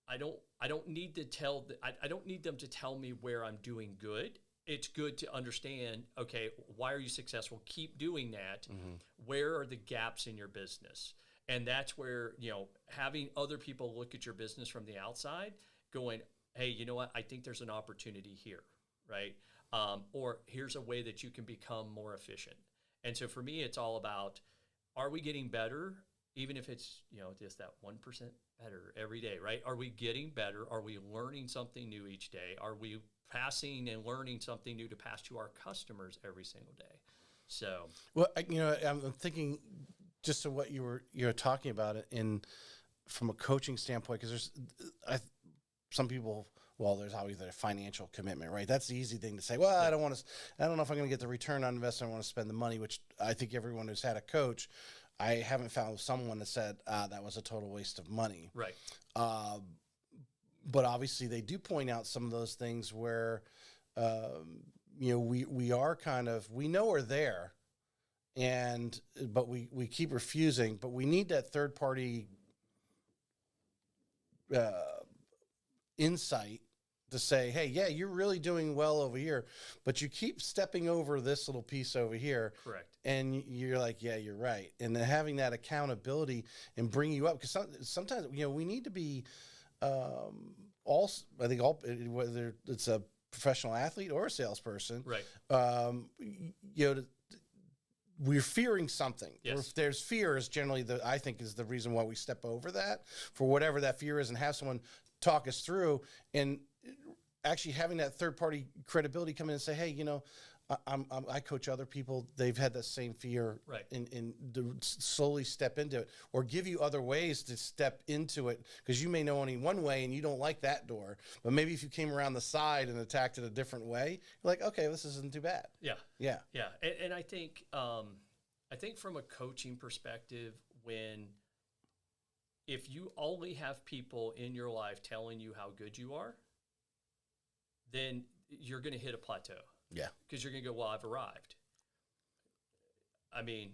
Speaker 2: I don't need them to tell me where I'm doing good. It's good to understand, okay, why are you successful? Keep doing that. Where are the gaps in your business? And that's where, having other people look at your business from the outside going, hey, you know what? I think there's an opportunity here, right? Or here's a way that you can become more efficient. And so for me, it's all about, are we getting better? Even if it's, just that 1% better every day, right? Are we getting better? Are we learning something new each day? Are we passing and learning something new to pass to our customers every single day? So,
Speaker 1: well, I'm thinking just to what you were talking about it from a coaching standpoint, because some people, there's always a financial commitment, right? That's the easy thing to say. Well, I don't know if I'm going to get the return on investment. I want to spend the money, which I think everyone who's had a coach, I haven't found someone that said that was a total waste of money.
Speaker 2: Right.
Speaker 1: But obviously they do point out some of those things where, we are we know we're there, but we keep refusing, but we need that third party insight to say, hey, yeah, you're really doing well over here, but you keep stepping over this little piece over here.
Speaker 2: Correct.
Speaker 1: And you're like, yeah, you're right. And then having that accountability and bring you up, because sometimes, we need to be, whether it's a professional athlete or a salesperson,
Speaker 2: right?
Speaker 1: We're fearing something.
Speaker 2: Yes.
Speaker 1: There's fear is generally I think is the reason why we step over that, for whatever that fear is, and have someone talk us through, and actually having that third party credibility come in and say, hey, I coach other people. They've had the same fear,
Speaker 2: right?
Speaker 1: And to slowly step into it, or give you other ways to step into it, because you may know only one way and you don't like that door. But maybe if you came around the side and attacked it a different way, you're like, okay, this isn't too bad.
Speaker 2: Yeah. And I think from a coaching perspective, if you only have people in your life telling you how good you are, then you're going to hit a plateau.
Speaker 1: Yeah.
Speaker 2: Because you're going to go, well, I've arrived. I mean,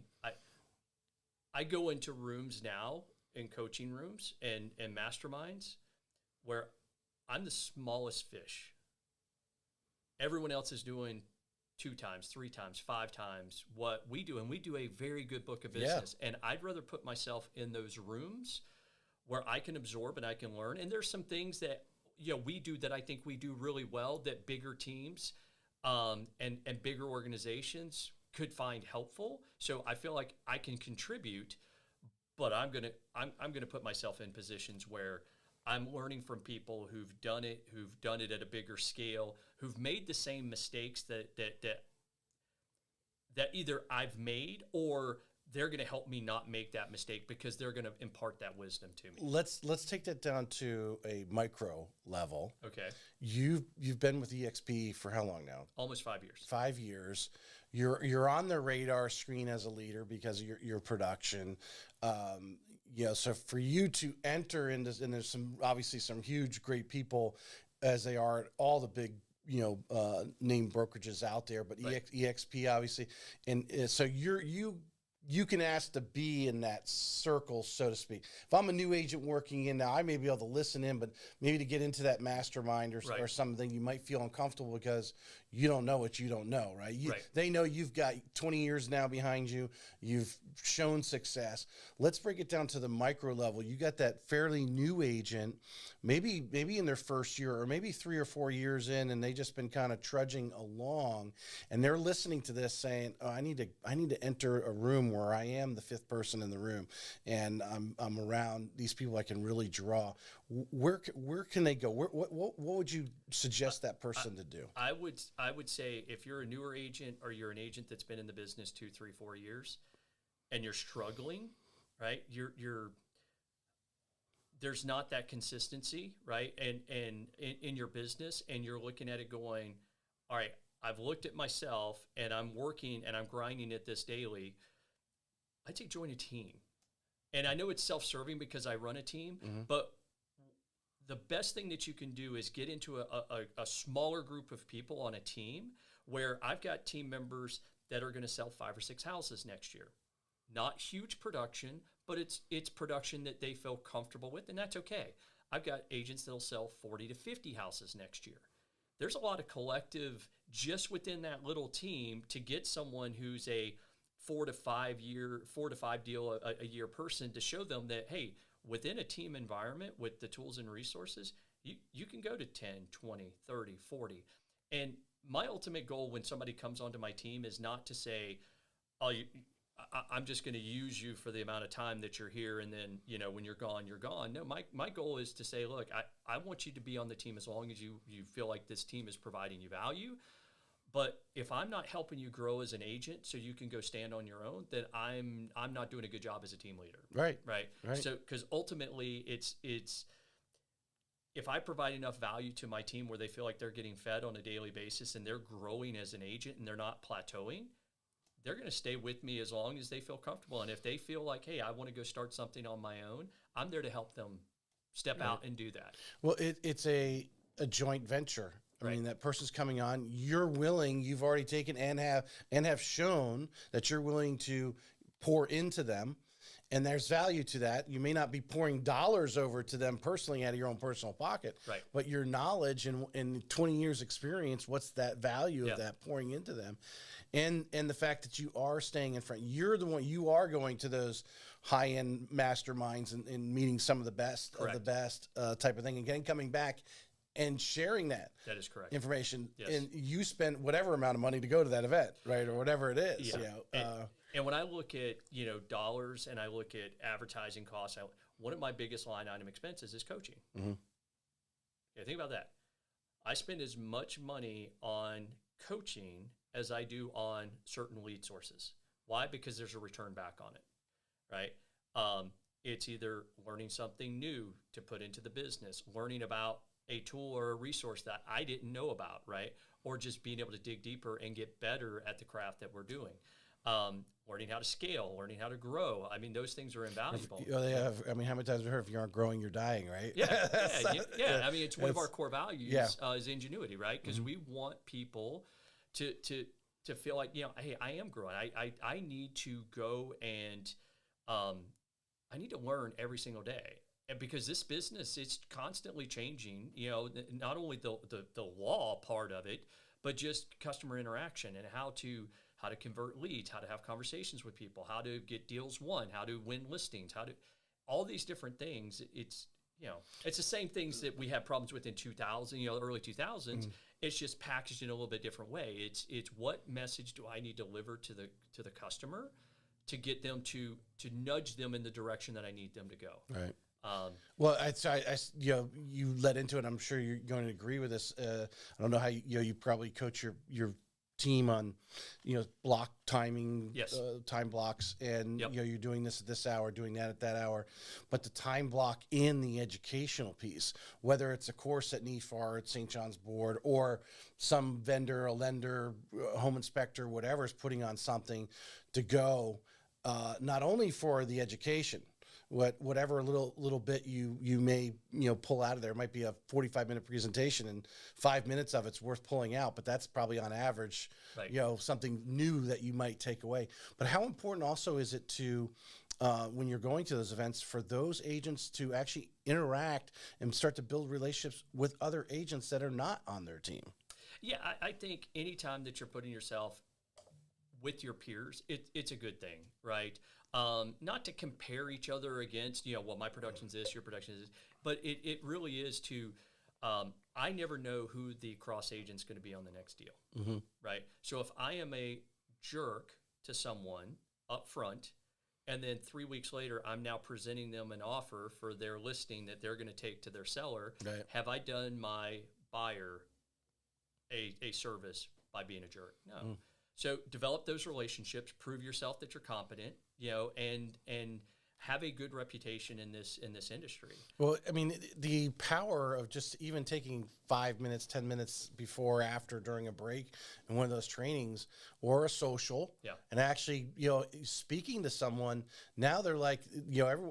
Speaker 2: I go into rooms now, in coaching rooms and masterminds, where I'm the smallest fish. Everyone else is doing 2 times, 3 times, 5 times what we do. And we do a very good book of business. Yeah. And I'd rather put myself in those rooms where I can absorb and I can learn. And there's some things that we do that I think we do really well that bigger teams and bigger organizations could find helpful. So I feel like I can contribute, but I'm gonna put myself in positions where I'm learning from people who've done it at a bigger scale, who've made the same mistakes that either I've made, or they're going to help me not make that mistake because they're going to impart that wisdom to me.
Speaker 1: Let's take that down to a micro level.
Speaker 2: Okay.
Speaker 1: You've been with eXp for how long now?
Speaker 2: Almost 5 years.
Speaker 1: 5 years. You're on the radar screen as a leader because of your production. So for you to enter into, and there's obviously some huge, great people, as they are at all the big name brokerages out there, but
Speaker 2: Right.
Speaker 1: EXP obviously, and so you can ask to be in that circle, so to speak. If I'm a new agent working in now, I may be able to listen in, but maybe to get into that mastermind
Speaker 2: Right.
Speaker 1: or something, you might feel uncomfortable because you don't know what you don't know, right?
Speaker 2: Right.
Speaker 1: They know you've got 20 years now behind you. You've shown success. Let's break it down to the micro level. You got that fairly new agent, maybe in their first year or maybe 3 or 4 years in, and they just been kind of trudging along, and they're listening to this saying, "Oh, I need to enter a room where I am the fifth person in the room, and I'm around these people I can really draw." Where can they go? What would you suggest that person to do?
Speaker 2: I would say if you're a newer agent or you're an agent that's been in the business 2, 3, 4 years, and you're struggling, right? There's not that consistency, right? And in your business, and you're looking at it going, all right, I've looked at myself and I'm working and I'm grinding at this daily. I'd say join a team. And I know it's self-serving because I run a team, but the best thing that you can do is get into a smaller group of people on a team where I've got team members that are going to sell 5 or 6 houses next year. Not huge production, but it's production that they feel comfortable with, and that's okay. I've got agents that'll sell 40 to 50 houses next year. There's a lot of collective just within that little team to get someone who's a 4 to 5 deal a year person to show them that, hey, within a team environment with the tools and resources, you can go to 10, 20, 30, 40. And my ultimate goal when somebody comes onto my team is not to say, oh, I'm just going to use you for the amount of time that you're here, and then, when you're gone, you're gone. No, my goal is to say, look, I want you to be on the team as long as you feel like this team is providing you value. But if I'm not helping you grow as an agent so you can go stand on your own, then I'm not doing a good job as a team leader. Right. So, because ultimately it's if I provide enough value to my team where they feel like they're getting fed on a daily basis and they're growing as an agent and they're not plateauing, they're going to stay with me as long as they feel comfortable. And if they feel like, hey, I want to go start something on my own, I'm there to help them step out and do that.
Speaker 1: Well, it's a joint venture. I mean, that person's coming on, you've already taken and have shown that you're willing to pour into them. And there's value to that. You may not be pouring dollars over to them personally out of your own personal pocket, but your knowledge and 20 years experience, what's that value of that pouring into them? And the fact that you are staying in front, you are going to those high-end masterminds and meeting some of the best of the best type of thing, and then coming back and sharing that
Speaker 2: is correct
Speaker 1: information.
Speaker 2: Yes.
Speaker 1: And you spend whatever amount of money to go to that event, right? Or whatever it is.
Speaker 2: And when I look at, dollars and I look at advertising costs, one of my biggest line item expenses is coaching. Okay, think about that. I spend as much money on coaching as I do on certain lead sources. Why? Because there's a return back on it, right? It's either learning something new to put into the business, learning about a tool or a resource that I didn't know about, right? Or just being able to dig deeper and get better at the craft that we're doing. Learning how to scale, learning how to grow. I mean, those things are invaluable.
Speaker 1: How many times have we heard if you aren't growing, you're dying, right?
Speaker 2: Yeah. I mean, it's one of our core values is ingenuity, right? Because we want people to feel like, hey, I am growing. I need to go and I need to learn every single day. And because this business, it's constantly changing, not only the law part of it, but just customer interaction and how to convert leads, how to have conversations with people, how to get deals won, how to win listings, all these different things. It's the same things that we had problems with in 2000, early 2000s. It's just packaged in a little bit different way. It's what message do I need to deliver to the customer to get them to nudge them in the direction that I need them to go.
Speaker 1: Right. Well, you led into it. I'm sure you're going to agree with this. I don't know how you probably coach your team on, block timing, time blocks, and you're doing this at this hour, doing that at that hour, but the time block in the educational piece, whether it's a course at NEFAR at St. John's Board or some vendor, a lender, a home inspector, whatever is putting on something to go, not only for the education, whatever little bit you may pull out of there. It might be a 45-minute presentation, and 5 minutes of it's worth pulling out, but that's probably on average,
Speaker 2: right.
Speaker 1: something new that you might take away. But how important also is it to when you're going to those events for those agents to actually interact and start to build relationships with other agents that are not on their team?
Speaker 2: Yeah, I think anytime that you're putting yourself with your peers, it's a good thing, right? Not to compare each other against, well, my production's this, your production is this, but it really is to, I never know who the cross agent's going to be on the next deal, right? So if I am a jerk to someone up front, and then 3 weeks later, I'm now presenting them an offer for their listing that they're going to take to their seller,
Speaker 1: right.
Speaker 2: Have I done my buyer a service by being a jerk? No. So develop those relationships, prove yourself that you're competent, and have a good reputation in this industry.
Speaker 1: Well, I mean, the power of just even taking 5 minutes, 10 minutes before, after, during a break in one of those trainings or a social, and actually, speaking to someone, now they're like,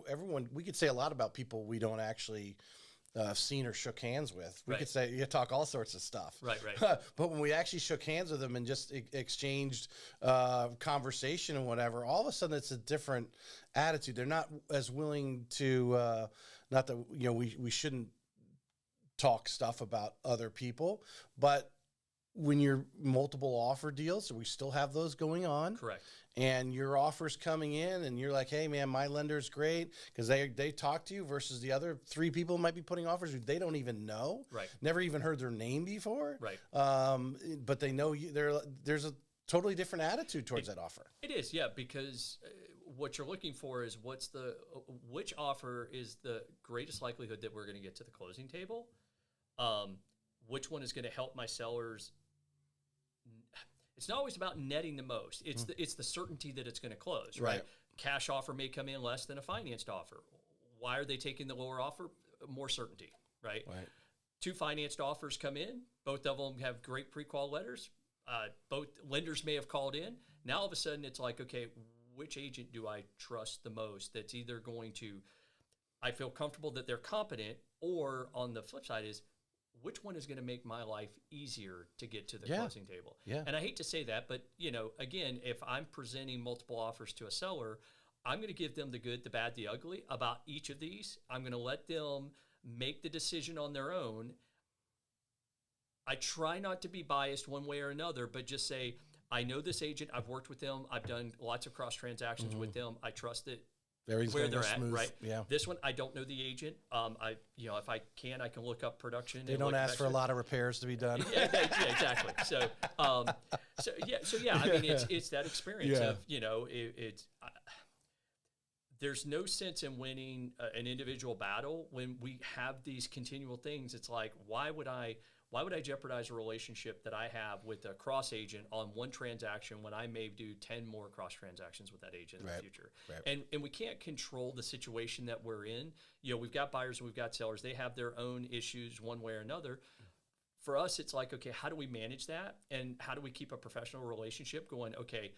Speaker 1: everyone, we could say a lot about people we don't actually seen or shook hands with. We could say, talk all sorts of stuff.
Speaker 2: Right.
Speaker 1: But when we actually shook hands with them and just exchanged conversation and whatever, all of a sudden it's a different attitude. They're not as willing to, not that, we shouldn't talk stuff about other people, but when you're multiple offer deals, we still have those going on.
Speaker 2: Correct.
Speaker 1: And your offer's coming in and you're like, hey man, my lender's great, because they talk to you, versus the other 3 people might be putting offers who they don't even know.
Speaker 2: Right.
Speaker 1: Never even heard their name before.
Speaker 2: Right.
Speaker 1: But they know you. There's a totally different attitude towards that offer.
Speaker 2: It is, yeah, because what you're looking for is which offer is the greatest likelihood that we're going to get to the closing table. Which one is going to help my sellers? It's not always about netting the most. It's the certainty that it's going to close, right? Cash offer may come in less than a financed offer. Why are they taking the lower offer? More certainty, right? 2 financed offers come in. Both of them have great pre-qual letters. Both lenders may have called in. Now all of a sudden it's like, okay, which agent do I trust the most? That's either going to, I feel comfortable that they're competent, or on the flip side is, which one is going to make my life easier to get to the closing table? And I hate to say that, but again, if I'm presenting multiple offers to a seller, I'm going to give them the good, the bad, the ugly about each of these. I'm going to let them make the decision on their own. I try not to be biased one way or another, but just say, I know this agent, I've worked with them, I've done lots of cross transactions with them, I trust it. Where they're at, right?
Speaker 1: Yeah.
Speaker 2: This one, I don't know the agent. If I can look up production.
Speaker 1: They don't ask for a lot of repairs to be done.
Speaker 2: Yeah, exactly. So, I mean, it's that experience of, there's no sense in winning an individual battle when we have these continual things. It's like, why would I jeopardize a relationship that I have with a cross agent on one transaction when I may do 10 more cross transactions with that agent in the future? And we can't control the situation that we're in. We've got buyers and we've got sellers. They have their own issues one way or another. For us, it's like, okay, how do we manage that? And how do we keep a professional relationship going? Okay,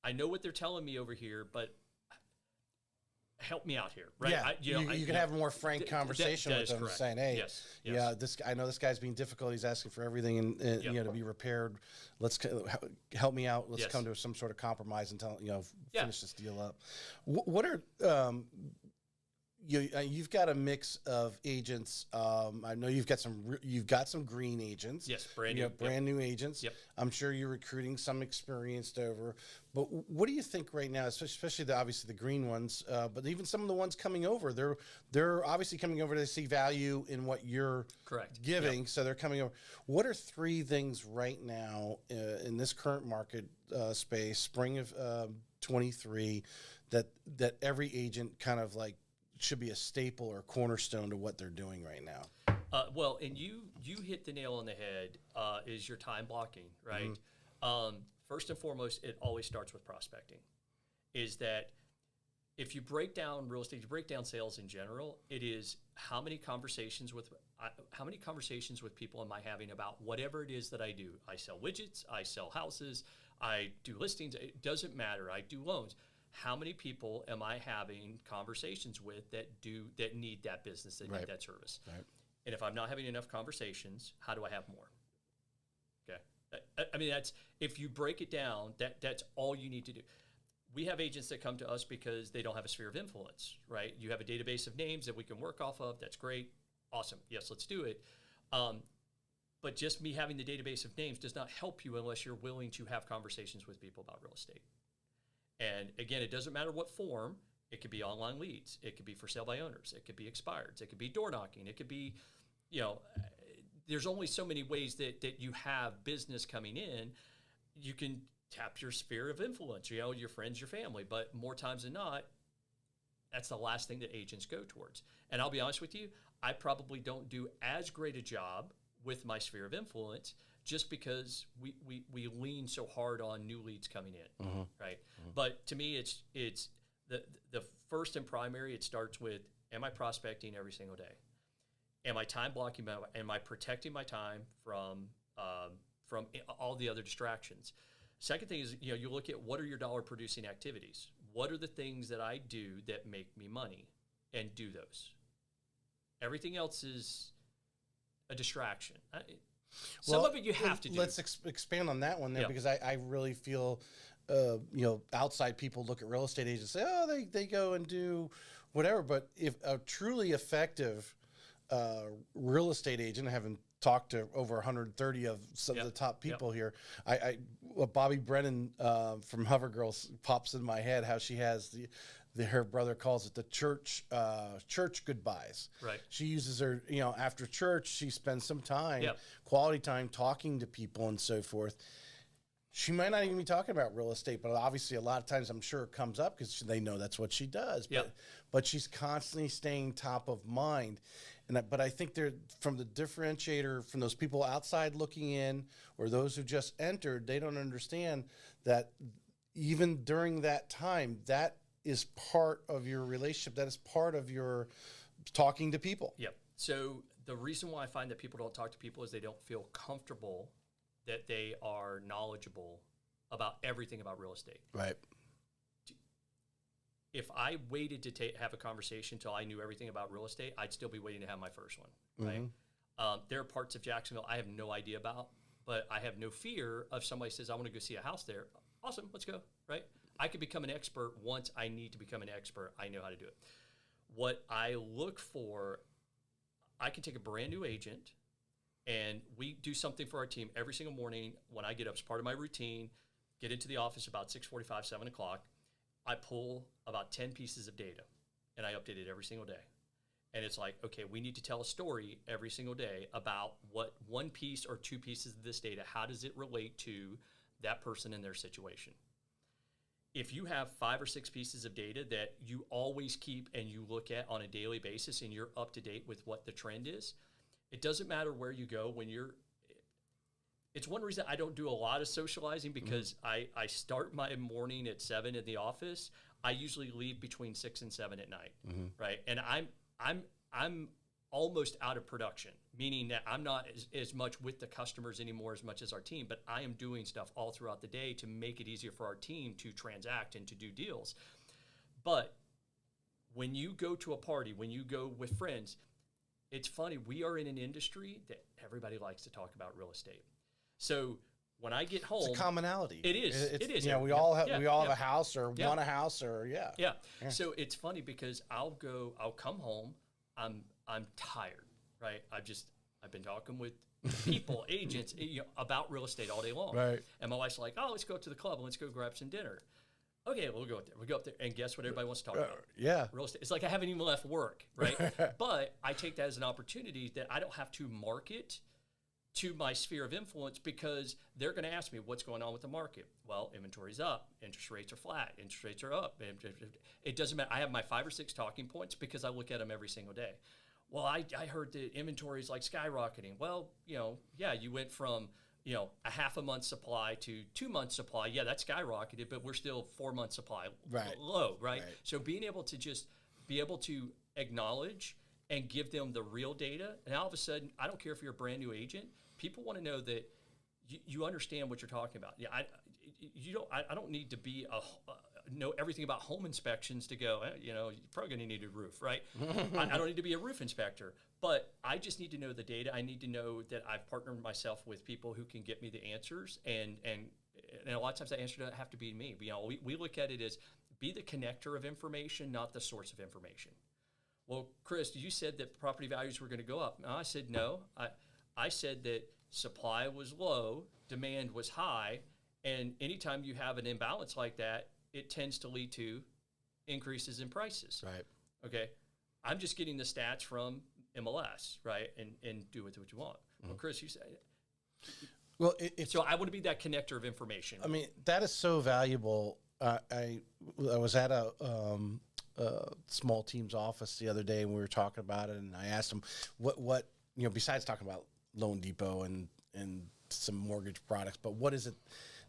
Speaker 2: I know what they're telling me over here, but help me out here, right?
Speaker 1: Yeah, you can have a more frank conversation with them,
Speaker 2: correct.
Speaker 1: saying, "Hey,
Speaker 2: yes.
Speaker 1: I know this guy's being difficult. He's asking for everything, and to be repaired. Let's help me out. Let's come to some sort of compromise and finish this deal up." What are you've got a mix of agents. I know you've got some green agents.
Speaker 2: Yes, brand new
Speaker 1: agents.
Speaker 2: Yep.
Speaker 1: I'm sure you're recruiting some experienced over. But what do you think right now, especially obviously the green ones, but even some of the ones coming over, they're obviously coming over to see value in what you're giving, so they're coming over. What are 3 things right now in this current market space, spring of 23, that every agent kind of like should be a staple or cornerstone to what they're doing right now?
Speaker 2: Well, and you hit the nail on the head, is your time blocking, right? First and foremost, it always starts with prospecting. Is that if you break down real estate, you break down sales in general, it is how many conversations with people am I having about whatever it is that I do. I sell widgets, I sell houses, I do listings, it doesn't matter, I do loans. how many people am I having conversations with that need that business, that need that service?
Speaker 1: Right.
Speaker 2: And if I'm not having enough conversations, how do I have more? Okay. I mean, if you break it down, that's all you need to do. We have agents that come to us because they don't have a sphere of influence, right? You have a database of names that we can work off of. That's great. Awesome. Yes, let's do it. But just me having the database of names does not help you unless you're willing to have conversations with people about real estate. And again, it doesn't matter what form. It could be online leads. It could be for sale by owners. It could be expireds. It could be door knocking. It could be, there's only so many ways that you have business coming in. You can tap your sphere of influence, your friends, your family, but more times than not, that's the last thing that agents go towards. And I'll be honest with you, I probably don't do as great a job with my sphere of influence just because we lean so hard on new leads coming in, right? But to me, it's the first and primary. It starts with, am I prospecting every single day? Am I time blocking? Am I protecting my time from all the other distractions? Second thing is, you look at what are your dollar producing activities? What are the things that I do that make me money, and do those. Everything else is a distraction. Some of it you have to do.
Speaker 1: Let's expand on that one there, because I really feel, outside people look at real estate agents and say, oh, they go and do whatever. But if a truly effective real estate agent, having talked to over 130 of some of the top people here, Bobby Brennan from Hover Girls pops in my head, how she has her brother calls it the church goodbyes.
Speaker 2: Right.
Speaker 1: She uses her, after church, she spends some time, quality time, talking to people and so forth. She might not even be talking about real estate, but obviously a lot of times I'm sure it comes up because they know that's what she does. But she's constantly staying top of mind. But I think from the differentiator, from those people outside looking in or those who just entered, they don't understand that even during that time, that is part of your relationship. That is part of your talking to people.
Speaker 2: Yep. So the reason why I find that people don't talk to people is they don't feel comfortable that they are knowledgeable about everything about real estate.
Speaker 1: Right.
Speaker 2: If I waited to have a conversation until I knew everything about real estate, I'd still be waiting to have my first one. Right. There are parts of Jacksonville I have no idea about, but I have no fear of somebody says, I want to go see a house there. Awesome. Let's go. Right. I could become an expert once I need to become an expert. I know how to do it. What I look for, I can take a brand new agent and we do something for our team every single morning when I get up. It's part of my routine. Get into the office about 6:45, 7 o'clock. I pull about 10 pieces of data and I update it every single day. And it's like, okay, we need to tell a story every single day about what one piece or two pieces of this data, how does it relate to that person and their situation? If you have 5 or 6 pieces of data that you always keep and you look at on a daily basis and you're up to date with what the trend is, it doesn't matter where you go it's one reason I don't do a lot of socializing because I start my morning at 7 in the office. I usually leave between 6 and 7 at night, right? And I'm almost out of production, meaning that I'm not as much with the customers anymore as much as our team, but I am doing stuff all throughout the day to make it easier for our team to transact and to do deals. But when you go to a party, when you go with friends, it's funny, we are in an industry that everybody likes to talk about real estate. So when I get home,
Speaker 1: it's a commonality.
Speaker 2: It is.
Speaker 1: We all have a house or want a house or
Speaker 2: yeah. So it's funny because I'll come home, I'm tired, right? I've been talking with people, agents, about real estate all day long.
Speaker 1: Right.
Speaker 2: And my wife's like, oh, let's go to the club and let's go grab some dinner. Okay, we'll go up there. We go up there, and guess what everybody wants to talk about? Real estate. It's like I haven't even left work, right? But I take that as an opportunity that I don't have to market to my sphere of influence because they're going to ask me what's going on with the market. Well, inventory's up, interest rates are flat, interest rates are up. It doesn't matter. I have my 5 or 6 talking points because I look at them every single day. Well, I heard that inventory is like skyrocketing. Well, you went from a half a month supply to 2 months supply. Yeah, that skyrocketed, but we're still 4 months supply low, right? So being able to acknowledge and give them the real data, and all of a sudden, I don't care if you're a brand new agent, people want to know that you understand what you're talking about. Yeah, I don't need to be know everything about home inspections to go, you're probably going to need a roof, right? I don't need to be a roof inspector, but I just need to know the data. I need to know that I've partnered myself with people who can get me the answers. And a lot of times that answer doesn't have to be me. But, we look at it as be the connector of information, not the source of information. Well, Chris, you said that property values were going to go up. No, I said no. I said that supply was low, demand was high, and anytime you have an imbalance like that, it tends to lead to increases in prices.
Speaker 1: Right.
Speaker 2: Okay. I'm just getting the stats from MLS, right? And do with what you want. Well, Chris, you said.
Speaker 1: Well,
Speaker 2: so I want to be that connector of information.
Speaker 1: I mean, that is so valuable. I was at a small team's office the other day and we were talking about it, and I asked them what besides talking about Loan Depot and some mortgage products, but what is it?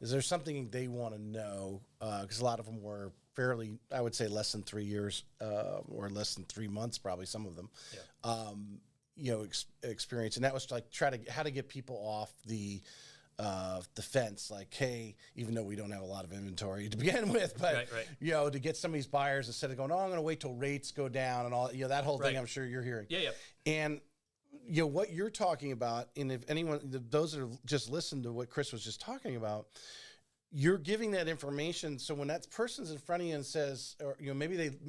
Speaker 1: Is there something they want to know? Because a lot of them were fairly, I would say, less than 3 years or less than 3 months, probably some of them. Yeah. Experience, and that was like how to get people off the fence. Like, hey, even though we don't have a lot of inventory to begin with, but right. To get some of these buyers instead of going, oh, I'm going to wait till rates go down and all, that whole thing. I'm sure you're hearing.
Speaker 2: Yeah.
Speaker 1: And what you're talking about, and if anyone, those that have just listened to what Chris was just talking about, you're giving that information. So when that person's in front of you and says, or maybe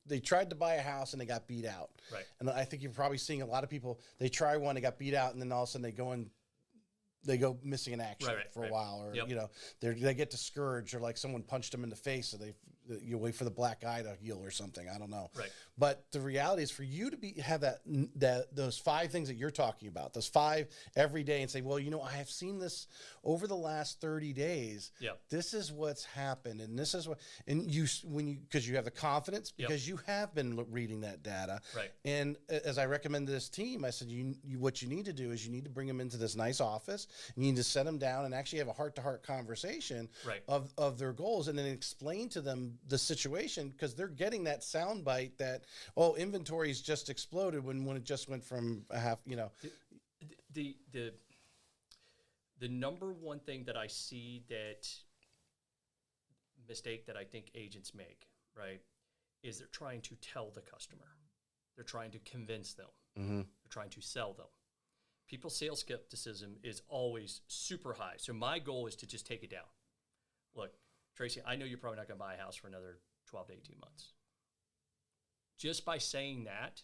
Speaker 1: they tried to buy a house and they got beat out.
Speaker 2: Right.
Speaker 1: And I think you're probably seeing a lot of people, they try one, they got beat out, and then all of a sudden they go missing in action for a while, or they get discouraged, or like someone punched them in the face, so you wait for the black eye to heal or something. I don't know.
Speaker 2: Right.
Speaker 1: But the reality is for you to have those 5 things that you're talking about, those 5 every day, and say, well, I have seen this over the last 30 days.
Speaker 2: Yeah.
Speaker 1: This is what's happened, and this is what, and because you have the confidence, because you have been reading that data.
Speaker 2: Right.
Speaker 1: And as I recommended this team, I said, what you need to do is you need to bring them into this nice office, and you need to set them down and actually have a heart-to-heart conversation of their goals, and then explain to them the situation, because they're getting that sound bite that, inventory's just exploded when it just went from a half,
Speaker 2: The number one thing that I see mistake that I think agents make, right, is they're trying to tell the customer. They're trying to convince them.
Speaker 1: Mm-hmm.
Speaker 2: They're trying to sell them. People's sales skepticism is always super high. So my goal is to just take it down. Look, Tracy, I know you're probably not going to buy a house for another 12 to 18 months. Just by saying that,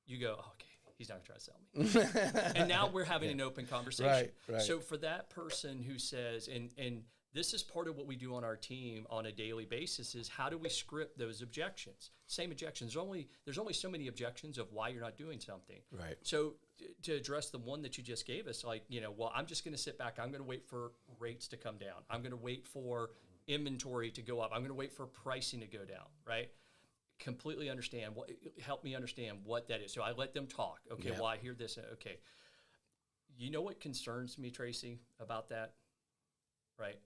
Speaker 2: you go, okay, he's not going to try to sell me. And now we're having an open conversation.
Speaker 1: Right.
Speaker 2: So for that person who says, and this is part of what we do on our team on a daily basis, is how do we script those objections? Same objections. There's only so many objections of why you're not doing something.
Speaker 1: Right.
Speaker 2: So to address the one that you just gave us, I'm just going to sit back. I'm going to wait for rates to come down. I'm going to wait for inventory to go up. I'm going to wait for pricing to go down, right? Completely understand. Help me understand what that is. So I let them talk. Okay, well, I hear this. Okay. You know what concerns me, Tracy, about that? Right?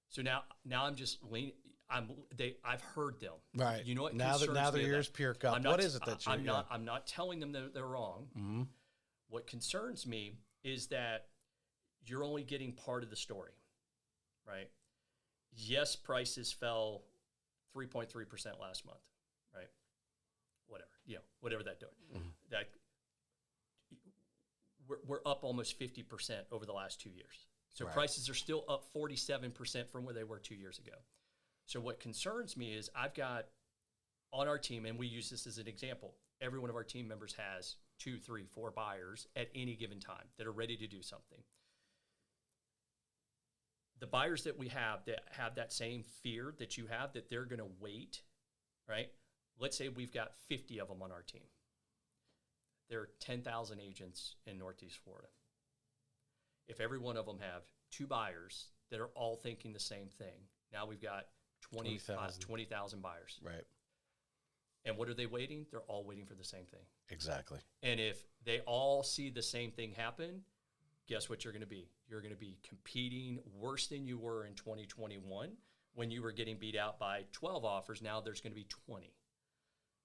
Speaker 2: So now I'm just leaning. I've heard them.
Speaker 1: Right.
Speaker 2: You know what
Speaker 1: now
Speaker 2: concerns
Speaker 1: their
Speaker 2: me
Speaker 1: ears perk up. What is it that
Speaker 2: I'm not telling them that they're wrong.
Speaker 1: Mm-hmm.
Speaker 2: What concerns me is that you're only getting part of the story, right? Yes, prices fell 3.3% last month, right? Whatever that doing.
Speaker 1: Mm-hmm.
Speaker 2: That we're up almost 50% over the last 2 years. So prices are still up 47% from where they were 2 years ago. So what concerns me is I've got on our team, and we use this as an example, every one of our team members has 2, 3, 4 buyers at any given time that are ready to do something. The buyers that we have that same fear that you have, that they're going to wait, right? Let's say we've got 50 of them on our team. There are 10,000 agents in Northeast Florida. If every one of them have 2 buyers that are all thinking the same thing, now we've got 20,000 buyers.
Speaker 1: Right.
Speaker 2: And what are they waiting? They're all waiting for the same thing.
Speaker 1: Exactly.
Speaker 2: And if they all see the same thing happen, guess what you're going to be? You're going to be competing worse than you were in 2021 when you were getting beat out by 12 offers. Now there's going to be 20.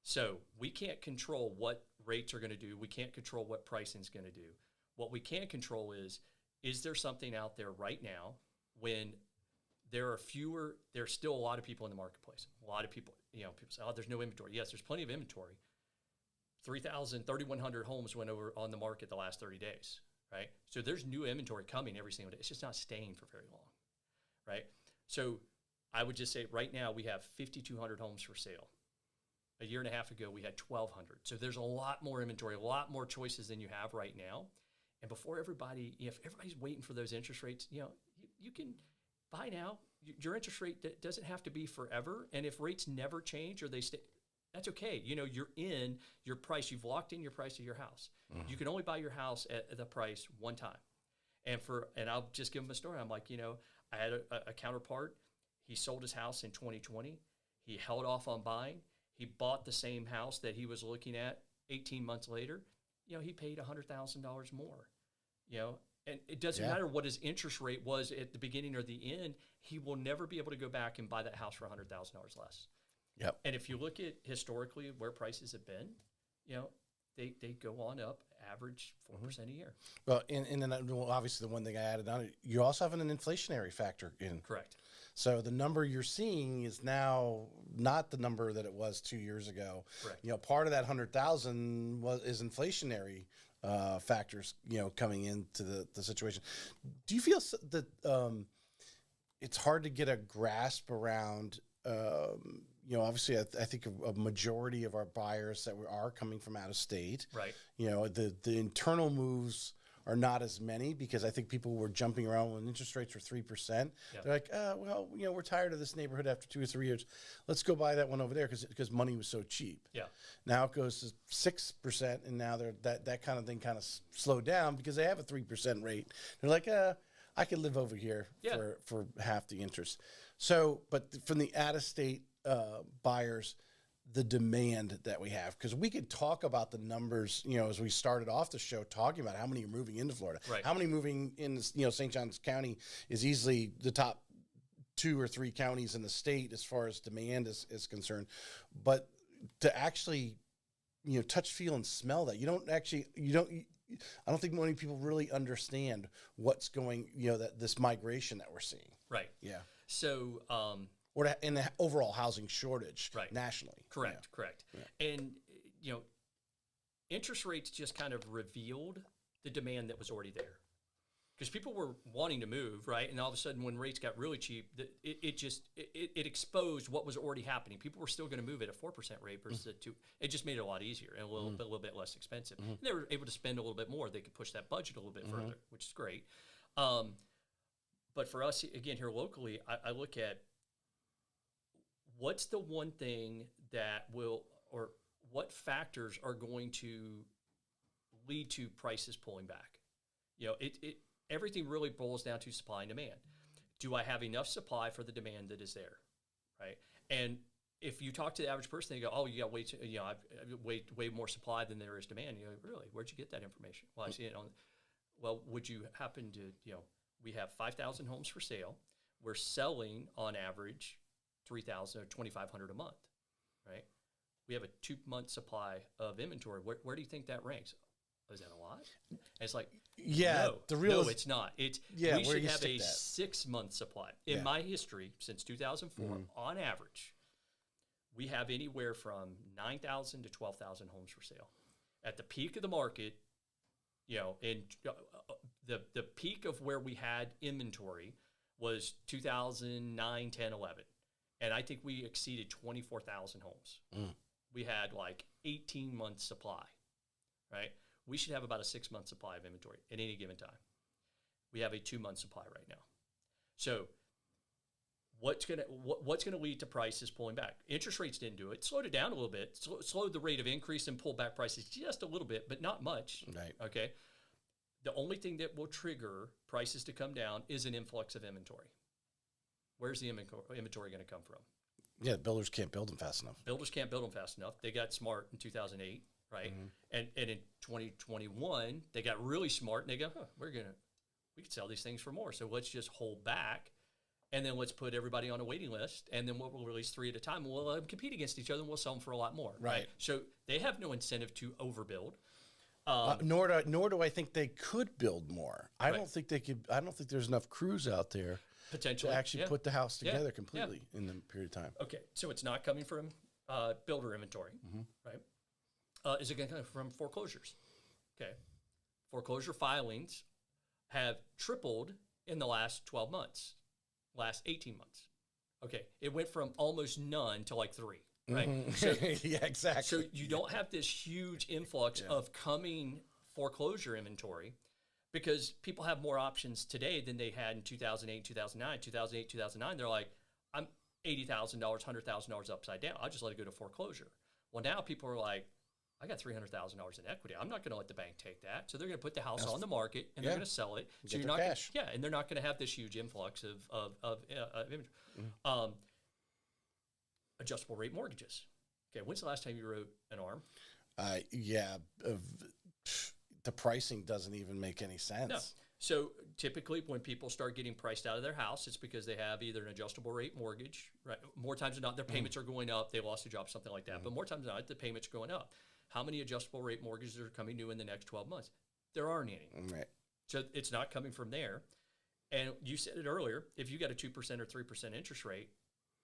Speaker 2: So we can't control what rates are going to do. We can't control what pricing is going to do. What we can control is there something out there right now when there's still a lot of people in the marketplace. A lot of people, people say, oh, there's no inventory. Yes, there's plenty of inventory. 3,100 homes went over on the market the last 30 days, right? So there's new inventory coming every single day. It's just not staying for very long, right? So I would just say right now we have 5,200 homes for sale. A year and a half ago, we had 1,200. So there's a lot more inventory, a lot more choices than you have right now. And before everybody, if everybody's waiting for those interest rates, you can buy now. Your interest rate doesn't have to be forever. And if rates never change or they stay, that's okay. You're in your price. You've locked in your price of your house. You can only buy your house at the price one time. And I'll just give them a story. I'm like, I had a counterpart. He sold his house in 2020. He held off on buying. He bought the same house that he was looking at 18 months later. He paid $100,000 more, and it doesn't matter what his interest rate was at the beginning or the end. He will never be able to go back and buy that house for $100,000 less.
Speaker 1: Yep.
Speaker 2: And if you look at historically where prices have been, they go on up, average 4% a year.
Speaker 1: Well, and then obviously the one thing I added on it, you also have an inflationary factor in.
Speaker 2: Correct.
Speaker 1: So the number you're seeing is now not the number that it was 2 years ago.
Speaker 2: Correct.
Speaker 1: Part of that 100,000 is inflationary factors, coming into the situation. Do you feel that it's hard to get a grasp around? Obviously, I think a majority of our buyers that are coming from out of state.
Speaker 2: Right.
Speaker 1: The internal moves are not as many because I think people were jumping around when interest rates were 3%.
Speaker 2: Yeah.
Speaker 1: They're like, we're tired of this neighborhood after 2 or 3 years. Let's go buy that one over there because money was so cheap.
Speaker 2: Yeah.
Speaker 1: Now it goes to 6%, and now that kind of thing kind of slowed down because they have a 3% rate. They're like, I could live over here for half the interest. So, but from the out-of-state buyers, the demand that we have, because we could talk about the numbers, as we started off the show talking about how many are moving into Florida,
Speaker 2: right.
Speaker 1: How many moving in, St. Johns County is easily the top 2 or 3 counties in the state as far as demand is concerned. But to actually, touch, feel, and smell that, I don't think many people really understand what's going, this migration that we're seeing.
Speaker 2: Right.
Speaker 1: Yeah.
Speaker 2: So,
Speaker 1: in the overall housing shortage nationally.
Speaker 2: Correct. Yeah. And, interest rates just kind of revealed the demand that was already there. Because people were wanting to move, right? And all of a sudden, when rates got really cheap, it exposed what was already happening. People were still going to move at a 4% rate versus a 2%. It just made it a lot easier and a little bit less expensive. And they were able to spend a little bit more. They could push that budget a little bit further, which is great. But for us, again, here locally, I look at what's the one thing that or what factors are going to lead to prices pulling back? Everything really boils down to supply and demand. Do I have enough supply for the demand that is there, right? And if you talk to the average person, they go, "Oh, you got way more supply than there is demand." You go, "Really? Where'd you get that information?" Well, I see it on. Well, would you happen to we have 5,000 homes for sale. We're selling on average 3,000 or 2,500 a month, right? We have a 2-month supply of inventory. Where do you think that ranks? Oh, is that a lot? And it's like, no, it's not. We should have a 6-month supply. In my history, since 2004, on average, we have anywhere from 9,000 to 12,000 homes for sale. At the peak of the market, in the peak of where we had inventory was 2009, 10, 11. And I think we exceeded 24,000 homes. We had like 18 months supply, right? We should have about a 6-month supply of inventory at any given time. We have a 2-month supply right now. So what's gonna lead to prices pulling back? Interest rates didn't do it. Slowed it down a little bit. Slowed the rate of increase and pulled back prices just a little bit, but not much.
Speaker 1: Right.
Speaker 2: Okay. The only thing that will trigger prices to come down is an influx of inventory. Where's the inventory going to come from?
Speaker 1: Yeah, builders can't build them fast enough.
Speaker 2: Builders can't build them fast enough. They got smart in 2008, right? And in 2021, they got really smart and they go, we could sell these things for more. So let's just hold back, and then let's put everybody on a waiting list, and then we'll release 3 at a time. We'll compete against each other, and we'll sell them for a lot more.
Speaker 1: Right.
Speaker 2: So they have no incentive to overbuild.
Speaker 1: Nor do I think they could build more. I don't think they could. I don't think there's enough crews out there
Speaker 2: potentially
Speaker 1: to actually put the house together
Speaker 2: Yeah.
Speaker 1: completely in the period of time.
Speaker 2: Okay, so it's not coming from builder inventory, right? Is it going to come from foreclosures? Okay, foreclosure filings have tripled in the last 12 months, last 18 months. Okay, it went from almost none to like 3, right? So,
Speaker 1: Yeah, exactly.
Speaker 2: so you don't have this huge influx of coming foreclosure inventory because people have more options today than they had in 2008, 2009. 2008, 2009, they're like, I'm $80,000, $100,000 upside down. I'll just let it go to foreclosure. Well, now people are like, I got $300,000 in equity. I'm not going to let the bank take that. So they're going to put the house on the market and they're going to sell it. So you're not
Speaker 1: cash.
Speaker 2: and they're not going to have this huge influx of inventory. Adjustable rate mortgages. Okay, when's the last time you wrote an ARM?
Speaker 1: The pricing doesn't even make any sense.
Speaker 2: No. So typically when people start getting priced out of their house, it's because they have either an adjustable rate mortgage, right? More times than not, their payments are going up. They lost a job, something like that. But more times than not, the payments are going up. How many adjustable rate mortgages are coming due in the next 12 months? There aren't any.
Speaker 1: Right.
Speaker 2: So it's not coming from there. And you said it earlier, if you got a 2% or 3% interest rate,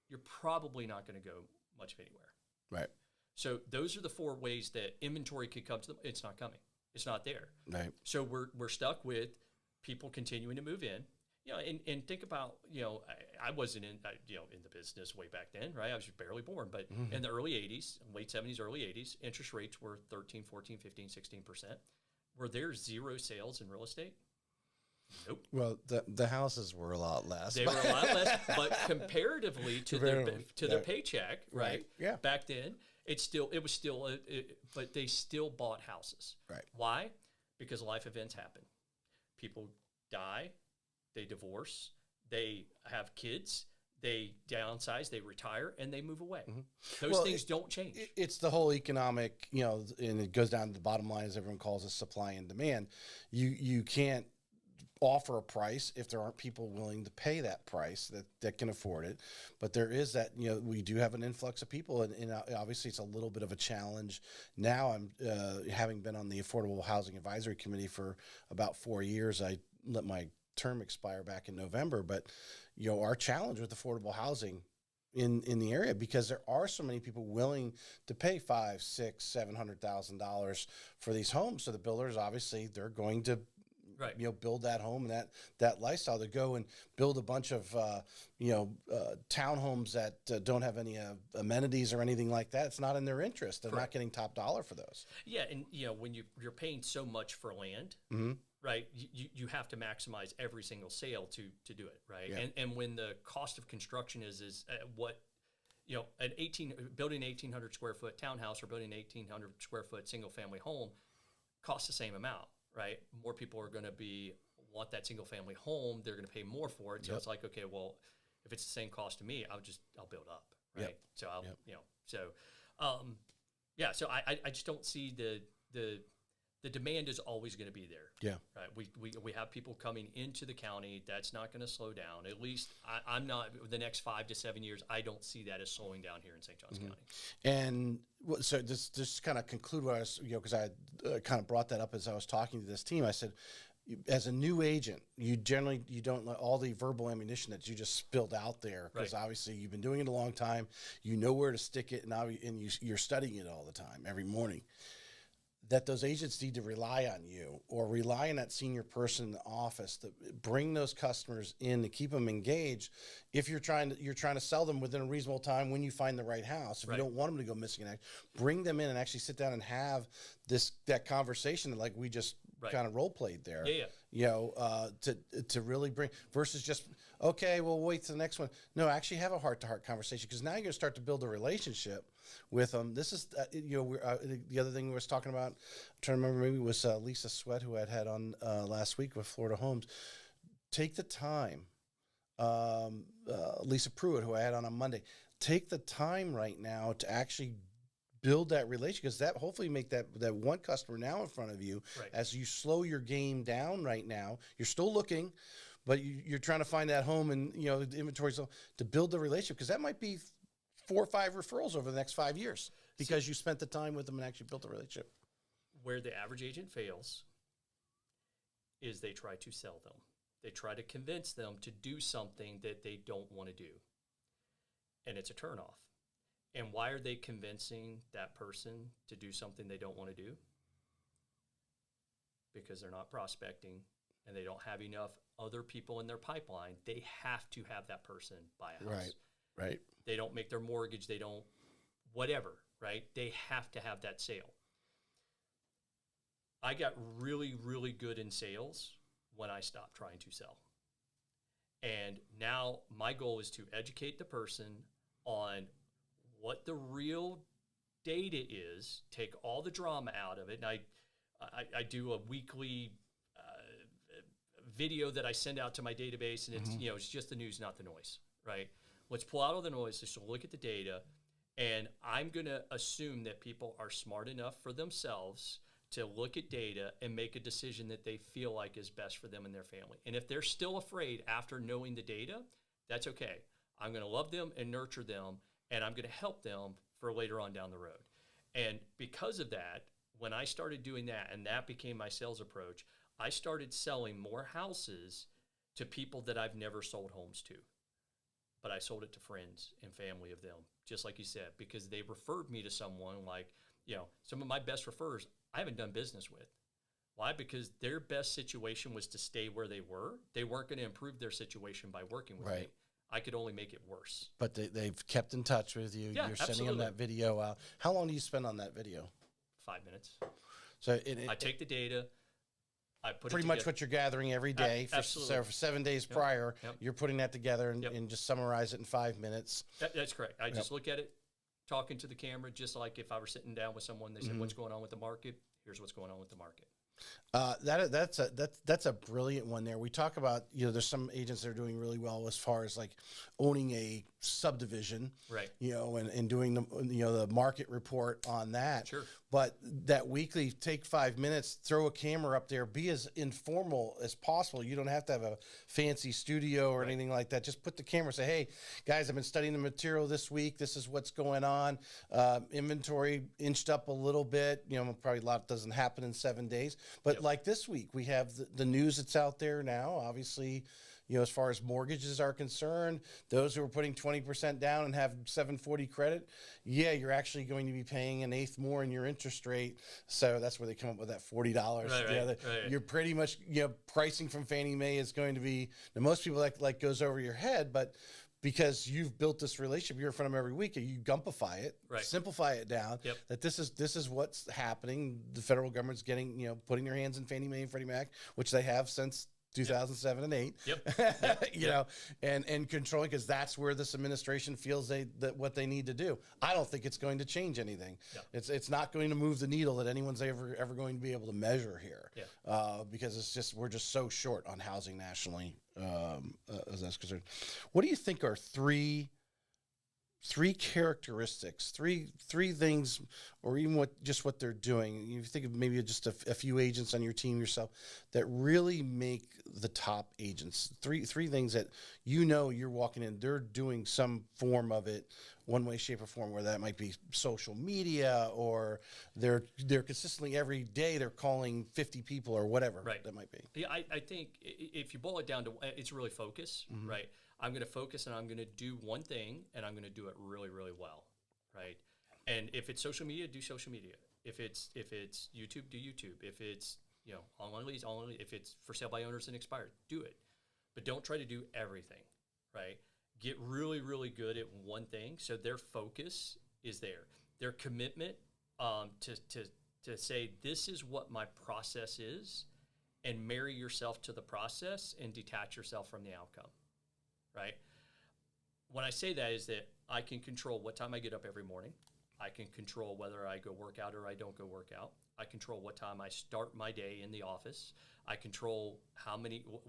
Speaker 2: you're probably not going to go much of anywhere.
Speaker 1: Right.
Speaker 2: So those are the 4 ways that inventory could come to them. It's not coming. It's not there.
Speaker 1: Right.
Speaker 2: So we're stuck with people continuing to move in. You know, and think about, you know, I wasn't in the business way back then, right? I was just barely born, but in the early 80s, late 70s, early 80s, interest rates were 13, 14, 15, 16%. Were there 0 sales in real estate? Nope.
Speaker 1: Well, the houses were a lot less.
Speaker 2: They were a lot less, but comparatively to their paycheck, right?
Speaker 1: Yeah.
Speaker 2: Back then, but they still bought houses.
Speaker 1: Right.
Speaker 2: Why? Because life events happen. People die, they divorce, they have kids, they downsize, they retire, and they move away. Those things don't change.
Speaker 1: It's the whole economic, and it goes down to the bottom line, as everyone calls it, supply and demand. You can't offer a price if there aren't people willing to pay that price that can afford it. But there is that, we do have an influx of people, and obviously it's a little bit of a challenge. Now I'm having been on the Affordable Housing Advisory Committee for about 4 years. I let my term expire back in November, but our challenge with affordable housing in the area, because there are so many people willing to pay $500,000, $600,000, $700,000 for these homes. So the builders, obviously, they're going to build that home and that lifestyle. To go and build a bunch of townhomes that don't have any amenities or anything like that, it's not in their interest. They're not getting top dollar for those.
Speaker 2: Yeah, and when you're paying so much for land, right? You have to maximize every single sale to do it, right?
Speaker 1: Yeah.
Speaker 2: And when the cost of construction is what building an 1,800 square foot townhouse or building an 1,800 square foot single family home costs the same amount. Right, more people are going to want that single family home. They're going to pay more for it. So it's like, okay, well, if it's the same cost to me, I'll build up, right? So so I just don't see the demand is always going to be there.
Speaker 1: Yeah,
Speaker 2: right. We have people coming into the county. That's not going to slow down. At least I'm not. The next 5 to 7 years, I don't see that as slowing down here in St. Johns County.
Speaker 1: And so just kind of conclude what I was, because I kind of brought that up as I was talking to this team. I said, as a new agent, you don't let all the verbal ammunition that you just spilled out there, because obviously you've been doing it a long time. You know where to stick it, and you're studying it all the time, every morning. That those agents need to rely on you, or rely on that senior person in the office to bring those customers in, to keep them engaged. If you're trying to sell them within a reasonable time when you find the right house, if you don't want them to go missing, bring them in and actually sit down and have that conversation like we just kind of role played there. To really bring, versus just, okay, we'll wait to the next one. No, actually have a heart-to-heart conversation, because now you're going to start to build a relationship with them. This is, the other thing we was talking about, I'm trying to remember, maybe it was Lisa Sweat, who I'd had on last week with Florida Homes. Take the time, Lisa Pruitt, who I had on Monday, take the time right now to actually build that relationship, because that hopefully make that one customer now in front of you. As you slow your game down right now, you're still looking, but you're trying to find that home, and the inventory, so to build the relationship, because that might be 4 or 5 referrals over the next 5 years, because you spent the time with them and actually built a relationship. Where
Speaker 2: the average agent fails is they try to sell them. They try to convince them to do something that they don't want to do. And it's a turnoff. And why are they convincing that person to do something they don't want to do? Because they're not prospecting and they don't have enough other people in their pipeline. They have to have that person buy a house.
Speaker 1: Right.
Speaker 2: They don't make their mortgage. They don't, whatever, right? They have to have that sale. I got really, really good in sales when I stopped trying to sell. And now my goal is to educate the person on what the real data is, take all the drama out of it. And I do a weekly video that I send out to my database, and it's, it's just the news, not the noise, right? Let's pull out all the noise, just look at the data, and I'm going to assume that people are smart enough for themselves to look at data and make a decision that they feel like is best for them and their family. And if they're still afraid after knowing the data, that's okay. I'm going to love them and nurture them, and I'm going to help them for later on down the road. And because of that, when I started doing that and that became my sales approach, I started selling more houses to people that I've never sold homes to. But I sold it to friends and family of them, just like you said, because they referred me to someone like, some of my best referrers I haven't done business with. Why? Because their best situation was to stay where they were. They weren't going to improve their situation by working with me. I could only make it worse.
Speaker 1: But they've kept in touch with you.
Speaker 2: Yeah,
Speaker 1: You're sending them that video out. How long do you spend on that video?
Speaker 2: 5 minutes.
Speaker 1: So
Speaker 2: I take the data. I put
Speaker 1: pretty much what you're gathering every day for 7 days prior. You're putting that together and just summarize it in 5 minutes.
Speaker 2: That's correct. I just look at it, talking to the camera, just like if I were sitting down with someone. They said, "What's going on with the market? Here's what's going on with the market."
Speaker 1: That's a brilliant one there. We talk about, there's some agents that are doing really well as far as like owning a subdivision,
Speaker 2: right?
Speaker 1: And doing the market report on that.
Speaker 2: Sure.
Speaker 1: But that weekly, take 5 minutes, throw a camera up there, be as informal as possible. You don't have to have a fancy studio or anything like that. Just put the camera, say, "Hey guys, I've been studying the material this week. This is what's going on. Inventory inched up a little bit. Probably a lot doesn't happen in 7 days. But like this week, we have the news that's out there now, obviously, as far as mortgages are concerned, those who are putting 20% down and have 740 credit, you're actually going to be paying an eighth more in your interest rate. So that's where they come up with that $40.
Speaker 2: Right.
Speaker 1: You're pretty much, pricing from Fannie Mae is going to be, now most people like goes over your head, but because you've built this relationship, you're in front of them every week, you gumpify it, simplify it down, that this is what's happening. The federal government's getting, putting their hands in Fannie Mae and Freddie Mac, which they have since 2007 and 8, and controlling, because that's where this administration feels that what they need to do. I don't think it's going to change anything. It's not going to move the needle that anyone's ever going to be able to measure here, because we're just so short on housing nationally, as that's concerned. What do you think are three characteristics, three things, or even what they're doing? You think of maybe just a few agents on your team yourself that really make the top agents. Three things that you're walking in, they're doing some form of it, one way, shape, or form. Where that might be social media, or they're consistently every day they're calling 50 people or whatever that might be.
Speaker 2: Yeah, I think if you boil it down to, it's really focus, right? I'm going to focus and I'm going to do one thing and I'm going to do it really, really well, right? And if it's social media, do social media. If it's YouTube, do YouTube. If it's online leads, online leads. If it's for sale by owners and expired, do it. But don't try to do everything, right? Get really, really good at one thing so their focus is there. Their commitment to say, this is what my process is, and marry yourself to the process and detach yourself from the outcome. Right? When I say that is that I can control what time I get up every morning. I can control whether I go work out or I don't go work out. I control what time I start my day in the office. I control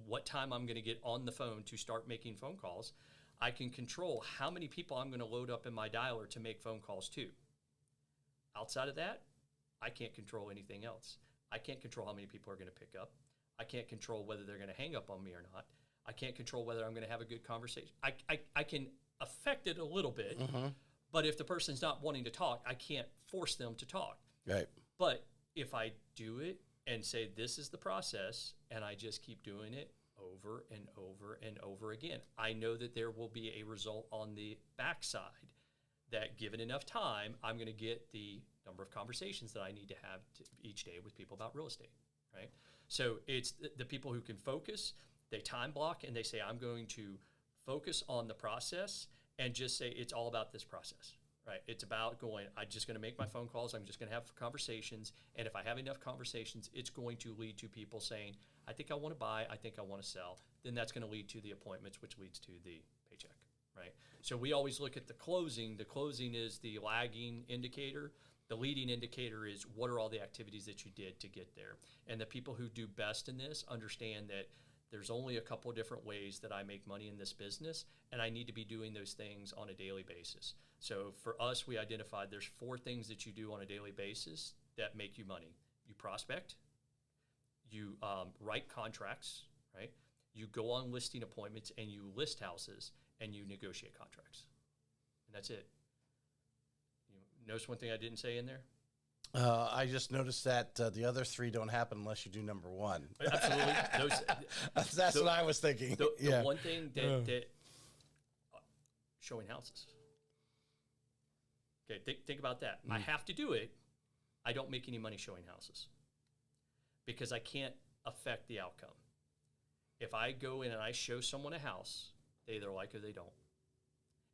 Speaker 2: what time I'm going to get on the phone to start making phone calls. I can control how many people I'm going to load up in my dialer to make phone calls to. Outside of that, I can't control anything else. I can't control how many people are going to pick up. I can't control whether they're going to hang up on me or not. I can't control whether I'm going to have a good conversation. I can affect it a little bit, but if the person's not wanting to talk, I can't force them to talk.
Speaker 1: Right.
Speaker 2: But if I do it and say, this is the process, and I just keep doing it, over and over and over again. I know that there will be a result on the backside that, given enough time, I'm going to get the number of conversations that I need to have each day with people about real estate, right? So it's the people who can focus, they time block, and they say, I'm going to focus on the process and just say, it's all about this process, right? It's about going, I'm just going to make my phone calls. I'm just going to have conversations. And if I have enough conversations, it's going to lead to people saying, I think I want to buy, I think I want to sell. Then that's going to lead to the appointments, which leads to the paycheck, right? So we always look at the closing. The closing is the lagging indicator. The leading indicator is what are all the activities that you did to get there. And the people who do best in this understand that there's only a couple of different ways that I make money in this business, and I need to be doing those things on a daily basis. So for us, we identified there's 4 things that you do on a daily basis that make you money. You prospect, you write contracts, right? You go on listing appointments and you list houses and you negotiate contracts. And that's it. You notice one thing I didn't say in there?
Speaker 1: I just noticed that the other 3 don't happen unless you do number 1.
Speaker 2: Absolutely.
Speaker 1: That's what I was thinking.
Speaker 2: The one thing that showing houses. Okay, think about that. I have to do it. I don't make any money showing houses because I can't affect the outcome. If I go in and I show someone a house, they either like it or they don't.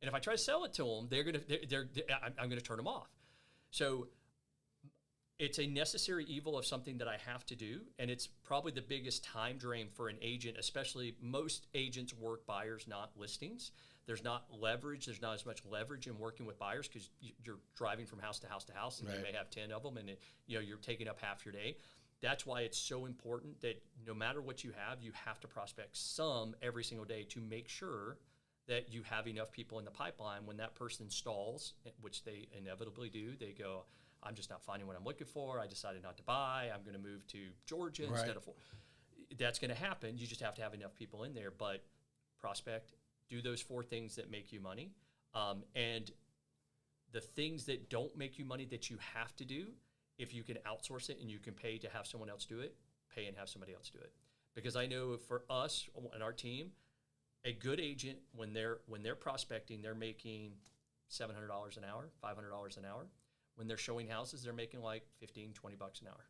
Speaker 2: And if I try to sell it to them, I'm going to turn them off. So it's a necessary evil of something that I have to do, and it's probably the biggest time drain for an agent, especially most agents work buyers, not listings. There's not leverage. There's not as much leverage in working with buyers because you're driving from house to house to house, and you may have 10 of them, and you're taking up half your day. That's why it's so important that no matter what you have to prospect some every single day to make sure that you have enough people in the pipeline. When that person stalls, which they inevitably do, they go, I'm just not finding what I'm looking for. I decided not to buy. I'm going to move to Georgia instead of. That's going to happen. You just have to have enough people in there. But prospect, do those 4 things that make you money. And the things that don't make you money that you have to do, if you can outsource it and you can pay to have someone else do it, pay and have somebody else do it. Because I know for us and our team, a good agent, when they're prospecting, they're making $700 an hour, $500 an hour. When they're showing houses, they're making like $15, $20 an hour.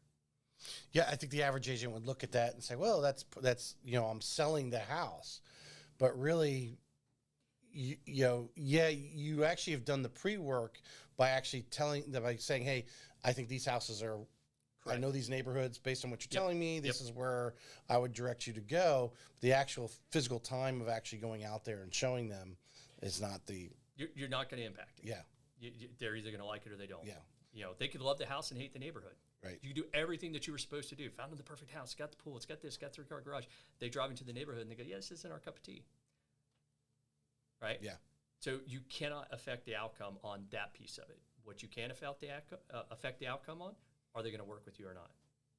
Speaker 1: Yeah, I think the average agent would look at that and say, well, that's I'm selling the house. But really, you actually have done the pre-work by actually by saying, hey, I think these houses are, correct. I know these neighborhoods based on what you're telling me. This is where I would direct you to go. The actual physical time of actually going out there and showing them is not the...
Speaker 2: You're not going to impact it.
Speaker 1: Yeah.
Speaker 2: They're either going to like it or they don't.
Speaker 1: Yeah.
Speaker 2: They could love the house and hate the neighborhood.
Speaker 1: Right.
Speaker 2: You do everything that you were supposed to do. Found the perfect house. It's got the pool. It's got this. Got 3-car garage. They drive into the neighborhood and they go, yeah, this isn't our cup of tea. Right?
Speaker 1: Yeah.
Speaker 2: So you cannot affect the outcome on that piece of it. What you can affect the outcome on, are they going to work with you or not?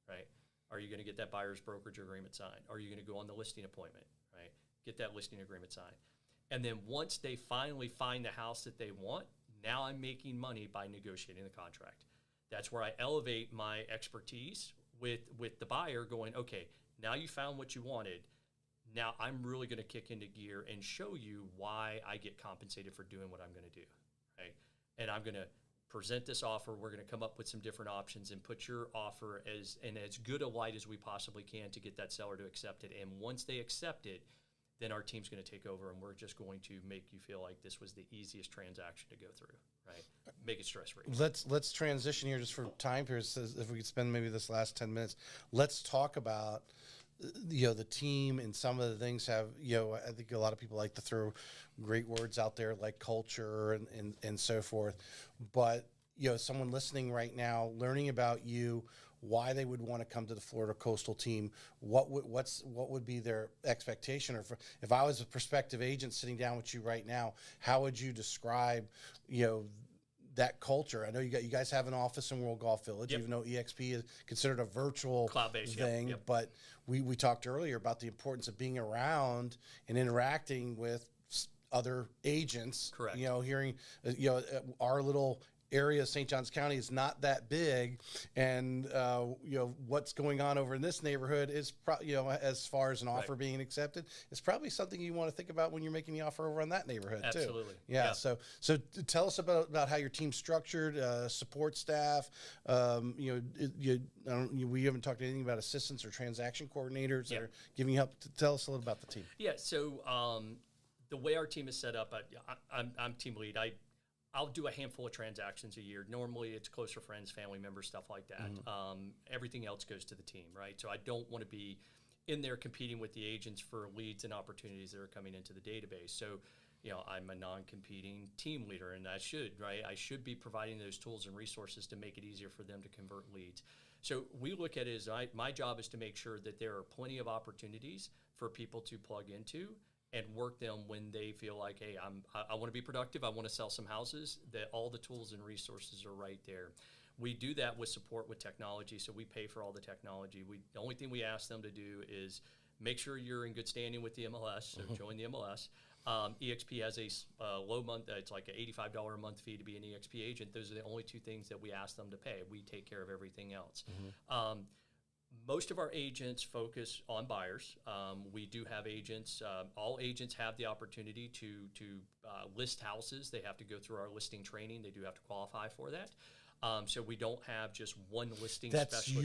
Speaker 2: Right? Are you going to get that buyer's brokerage agreement signed? Are you going to go on the listing appointment? Right? Get that listing agreement signed. And then once they finally find the house that they want, now I'm making money by negotiating the contract. That's where I elevate my expertise with the buyer going, okay, now you found what you wanted. Now I'm really going to kick into gear and show you why I get compensated for doing what I'm going to do, right? And I'm going to present this offer. We're going to come up with some different options and put your offer as good a light as we possibly can to get that seller to accept it. And once they accept it, then our team's going to take over, and we're just going to make you feel like this was the easiest transaction to go through, right? Make it stress-free.
Speaker 1: Let's transition here just for time periods. If we could spend maybe this last 10 minutes, let's talk about the team and some of the things have, I think a lot of people like to throw great words out there like culture and so forth. But, someone listening right now, learning about you, why they would want to come to the Florida Coastal team, what would be their expectation? Or if I was a prospective agent sitting down with you right now, how would you describe, that culture? I know you guys have an office in World Golf Village, even though eXp is considered a virtual
Speaker 2: cloud-based
Speaker 1: thing. But we talked earlier about the importance of being around and interacting with other agents.
Speaker 2: Correct.
Speaker 1: Hearing, our little area of St. Johns County is not that big, and what's going on over in this neighborhood is as far as an offer being accepted, it's probably something you want to think about when you're making the offer over in that neighborhood too.
Speaker 2: Absolutely.
Speaker 1: Yeah. So tell us about how your team's structured, support staff. We haven't talked anything about assistants or transaction coordinators that are giving you help. Tell us a little about the team.
Speaker 2: Yeah. So the way our team is set up, I'm team lead. I'll do a handful of transactions a year. Normally, it's closer friends, family members, stuff like that. Everything else goes to the team, right? So I don't want to be in there competing with the agents for leads and opportunities that are coming into the database. So, I'm a non-competing team leader, and I should, right? I should be providing those tools and resources to make it easier for them to convert leads. So we look at it as my job is to make sure that there are plenty of opportunities for people to plug into and work them when they feel like, hey, I want to be productive, I want to sell some houses, that all the tools and resources are right there. We do that with support with technology, so we pay for all the technology. The only thing we ask them to do is make sure you're in good standing with the MLS, so join the MLS. eXp has a low month, it's like an $85 a month fee to be an eXp agent. Those are the only two things that we ask them to pay. We take care of everything else. Most of our agents focus on buyers. We do have agents. All agents have the opportunity to list houses. They have to go through our listing training. They do have to qualify for that. So we don't have just one listing specialist.
Speaker 1: That's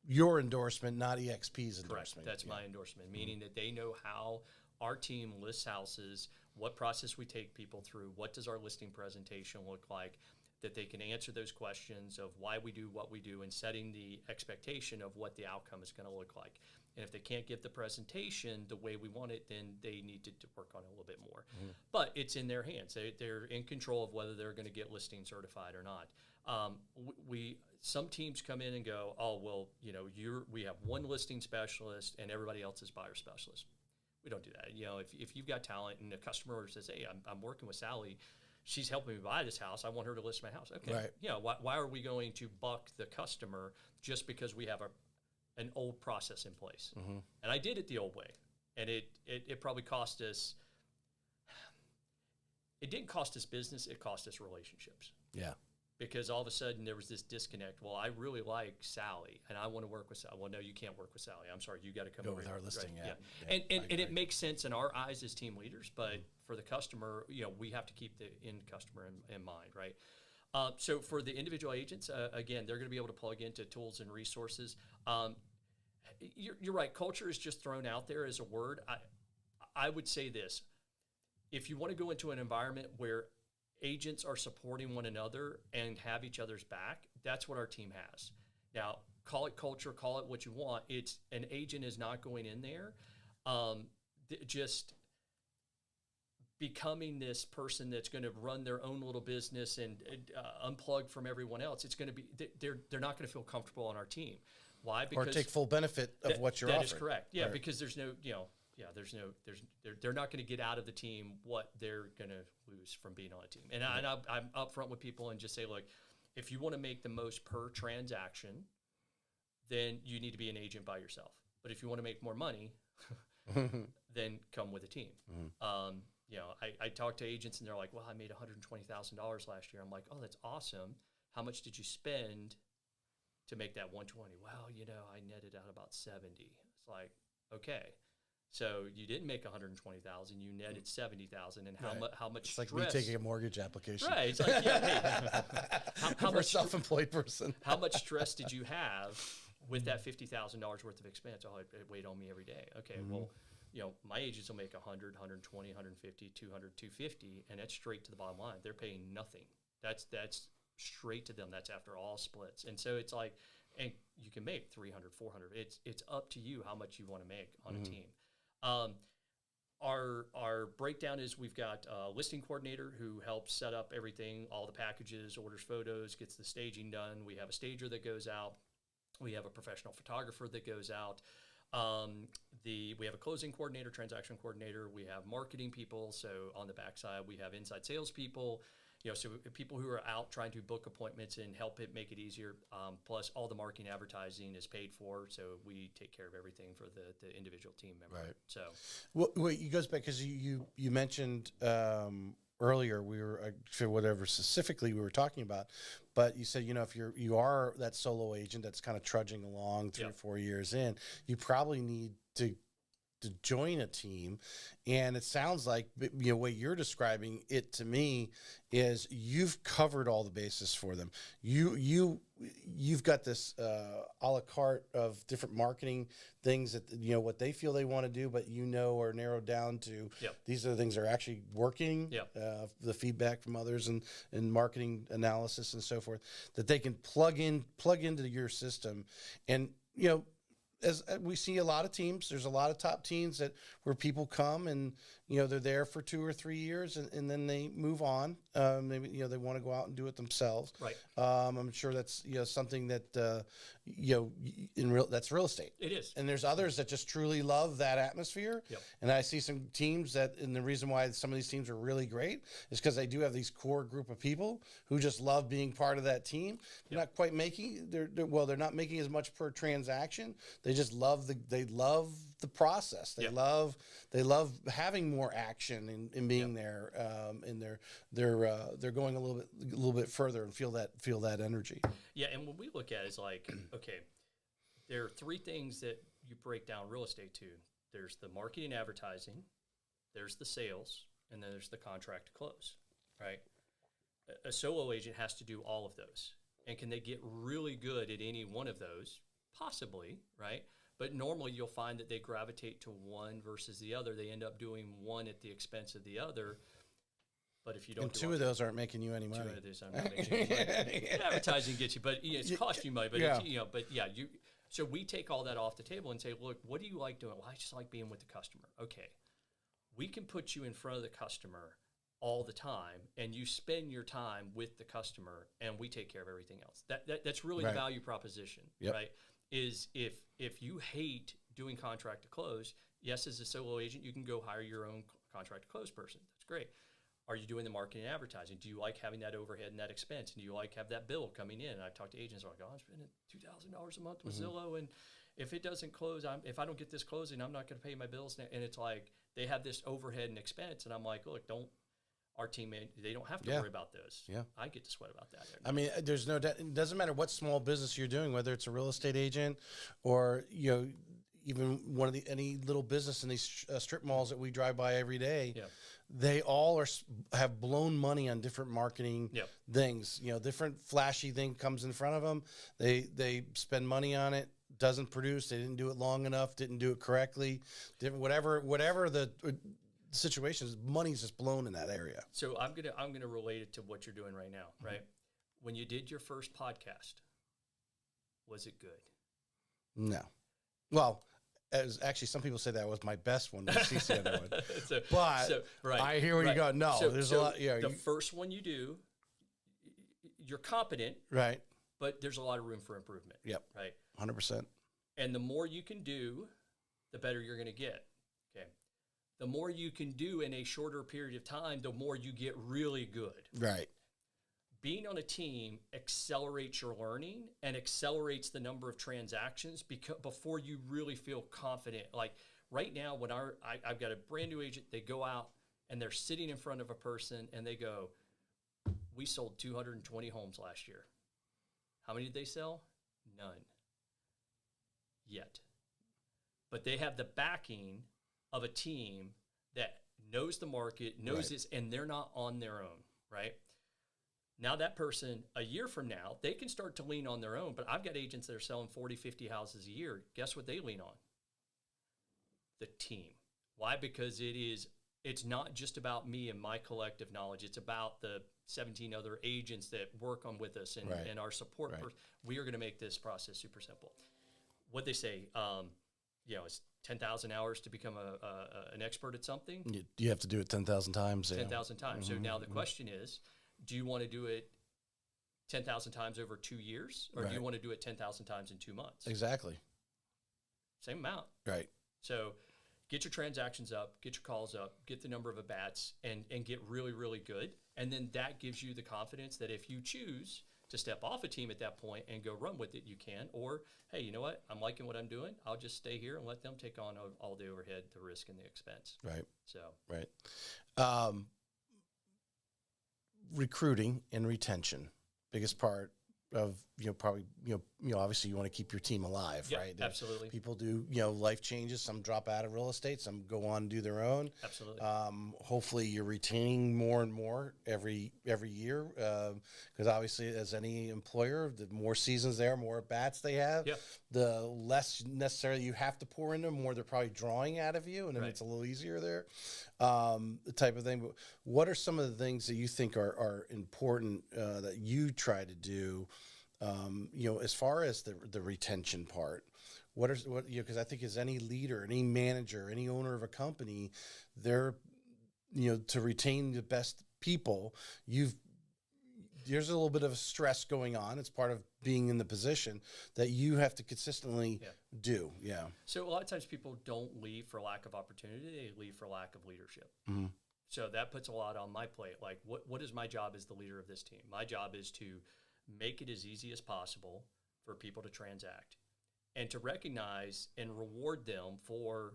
Speaker 1: your endorsement, not eXp's endorsement.
Speaker 2: Correct. That's my endorsement, meaning that they know how our team lists houses, what process we take people through, what does our listing presentation look like, that they can answer those questions of why we do what we do and setting the expectation of what the outcome is going to look like. And if they can't give the presentation the way we want it, then they need to work on it a little bit more. But it's in their hands. They're in control of whether they're going to get listing certified or not. Some teams come in and go, oh, well, we have one listing specialist and everybody else is buyer specialist. We don't do that. If you've got talent and a customer says, hey, I'm working with Sally, she's helping me buy this house, I want her to list my house. Okay. Right. Why are we going to buck the customer just because we have an old process in place? And I did it the old way. And it probably cost us, it didn't cost us business, it cost us relationships.
Speaker 1: Yeah.
Speaker 2: Because all of a sudden there was this disconnect. Well, I really like Sally and I want to work with Sally. Well, no, you can't work with Sally. I'm sorry, you got to come over
Speaker 1: with our listing.
Speaker 2: Right?
Speaker 1: Yeah.
Speaker 2: And it makes sense in our eyes as team leaders, but for the customer, we have to keep the end customer in mind, right? So for the individual agents, again, they're going to be able to plug into tools and resources. You're right. Culture is just thrown out there as a word. I would say this: if you want to go into an environment where agents are supporting one another and have each other's back, that's what our team has. Now, call it culture, call it what you want. It's an agent is not going in there just becoming this person that's going to run their own little business and unplug from everyone else. It's going to be they're not going to feel comfortable on our team. Why? Because
Speaker 1: or take full benefit of what you're offering.
Speaker 2: That is correct. Yeah, right. Because there's no they're not going to get out of the team what they're going to lose from being on a team. And I'm upfront with people and just say, look, if you want to make the most per transaction, then you need to be an agent by yourself. But if you want to make more money, then come with a team. I talk to agents and they're like, well, I made $120,000 last year. I'm like, oh, that's awesome. How much did you spend to make that 120? Well, I netted out about 70. It's like, okay. So you didn't make 120,000, you netted 70,000, and how much stress?
Speaker 1: It's like me taking a mortgage application.
Speaker 2: Right. It's like,
Speaker 1: how much self-employed person.
Speaker 2: How much stress did you have with that $50,000 worth of expense? Oh, it weighed on me every day. Okay, well, my agents will make 100, 120, 150, 200, 250, and that's straight to the bottom line. They're paying nothing. That's straight to them. That's after all splits. And so it's like, and you can make 300, 400. It's up to you how much you want to make on a team. Our breakdown is we've got a listing coordinator who helps set up everything, all the packages, orders photos, gets the staging done. We have a stager that goes out. We have a professional photographer that goes out. We have a closing coordinator, transaction coordinator. We have marketing people. So on the backside, we have inside sales people. So people who are out trying to book appointments and help it make it easier. Plus, all the marketing advertising is paid for, so we take care of everything for the individual team member.
Speaker 1: Right.
Speaker 2: So,
Speaker 1: wait, it goes back because you mentioned earlier, we were sure whatever specifically we were talking about, but you said, if you are that solo agent that's kind of trudging along 3 or 4 years in, you probably need to join a team. And it sounds like, what you're describing it to me is you've covered all the bases for them. You've got this a la carte of different marketing things that, what they feel they want to do, but are narrowed down to these are the things that are actually working, the feedback from others and marketing analysis and so forth, that they can plug into your system. And, as we see a lot of teams, there's a lot of top teams where people come and, they're there for 2 or 3 years and then they move on. Maybe, they want to go out and do it themselves.
Speaker 2: Right.
Speaker 1: I'm sure that's, something that, that's real estate.
Speaker 2: It is.
Speaker 1: And there's others that just truly love that atmosphere.
Speaker 2: Yep.
Speaker 1: And I see some teams and the reason why some of these teams are really great is because they do have these core group of people who just love being part of that team. They're not quite they're not making as much per transaction. They just love the process. They love having more action and being there. And they're going a little bit further and feel that energy.
Speaker 2: Yeah. And what we look at is like, okay, there are 3 things that you break down real estate to. There's the marketing and advertising, there's the sales, and then there's the contract to close, right? A solo agent has to do all of those. And can they get really good at any one of those? Possibly, right? But normally you'll find that they gravitate to one versus the other. They end up doing one at the expense of the other. But if you don't,
Speaker 1: and 2 of those aren't making you any money.
Speaker 2: 2 of those aren't making you any money. Advertising gets you, but it's cost you money. But so we take all that off the table and say, look, what do you like doing? Well, I just like being with the customer. Okay, we can put you in front of the customer all the time, and you spend your time with the customer, and we take care of everything else. That's really the value proposition, right? Is if you hate doing contract to close, yes, as a solo agent, you can go hire your own contract to close person. That's great. Are you doing the marketing and advertising? Do you like having that overhead and that expense? And do you like have that bill coming in? And I've talked to agents who are like, I'm spending $2,000 a month with Zillow, and if it doesn't close, if I don't get this closing, I'm not going to pay my bills. And it's like they have this overhead and expense, and I'm like, look, our team, they don't have to worry about those. Yeah, I get to sweat about that.
Speaker 1: I mean, there's no doubt. It doesn't matter what small business you're doing, whether it's a real estate agent or even any little business in these strip malls that we drive by every day. Yeah. They all have blown money on different marketing things. Different flashy thing comes in front of them. They spend money on it. Doesn't produce. They didn't do it long enough. Didn't do it correctly. Whatever the situations, money's just blown in that area.
Speaker 2: So I'm gonna relate it to what you're doing right now, right? When you did your first podcast, was it good?
Speaker 1: No. Well, as actually some people say that was my best one, the CCN one. I hear where you go. No, there's a lot. Yeah,
Speaker 2: the first one you do, you're competent,
Speaker 1: right?
Speaker 2: But there's a lot of room for improvement.
Speaker 1: Yep.
Speaker 2: Right.
Speaker 1: 100%.
Speaker 2: And the more you can do, the better you're going to get. Okay. The more you can do in a shorter period of time, the more you get really good.
Speaker 1: Right.
Speaker 2: Being on a team accelerates your learning and accelerates the number of transactions before you really feel confident. Like right now, when I've got a brand new agent, they go out and they're sitting in front of a person and they go, we sold 220 homes last year. How many did they sell? None. Yet. But they have the backing of a team that knows the market, knows this, and they're not on their own, right? Now that person, a year from now, they can start to lean on their own, but I've got agents that are selling 40, 50 houses a year. Guess what they lean on? The team. Why? Because it's not just about me and my collective knowledge. It's about the 17 other agents that work on with us and our support. Right. We are going to make this process super simple. What they say, it's 10,000 hours to become an expert at something.
Speaker 1: You have to do it 10,000 times.
Speaker 2: 10,000 times. So now the question is, do you want to do it 10,000 times over 2 years, or do you want to do it 10,000 times in 2 months?
Speaker 1: Exactly.
Speaker 2: Same amount.
Speaker 1: Right.
Speaker 2: So get your transactions up, get your calls up, get the number of at-bats, and get really, really good. And then that gives you the confidence that if you choose to step off a team at that point and go run with it, you can. Or, hey, you know what? I'm liking what I'm doing. I'll just stay here and let them take on all the overhead, the risk, and the expense.
Speaker 1: Right.
Speaker 2: So.
Speaker 1: Right. recruiting and retention, biggest part of, probably, obviously you want to keep your team alive,
Speaker 2: Yep,
Speaker 1: right?
Speaker 2: absolutely.
Speaker 1: People do, life changes. Some drop out of real estate, some go on and do their own.
Speaker 2: Absolutely.
Speaker 1: Hopefully you're retaining more and more every year. Because obviously, as any employer, the more seasons there, more bats they have,
Speaker 2: Yep.
Speaker 1: the less necessarily you have to pour into them, more they're probably drawing out of you, and then
Speaker 2: Right.
Speaker 1: it's a little easier there, the type of thing. But what are some of the things that you think are important that you try to do, as far as the retention part? Because I think as any leader, any manager, any owner of a company, they're, to retain the best people, there's a little bit of stress going on. It's part of being in the position that you have to consistently do. Yeah.
Speaker 2: So a lot of times people don't leave for lack of opportunity. They leave for lack of leadership.
Speaker 1: Mm-hmm.
Speaker 2: So that puts a lot on my plate. Like, what is my job as the leader of this team? My job is to make it as easy as possible for people to transact and to recognize and reward them for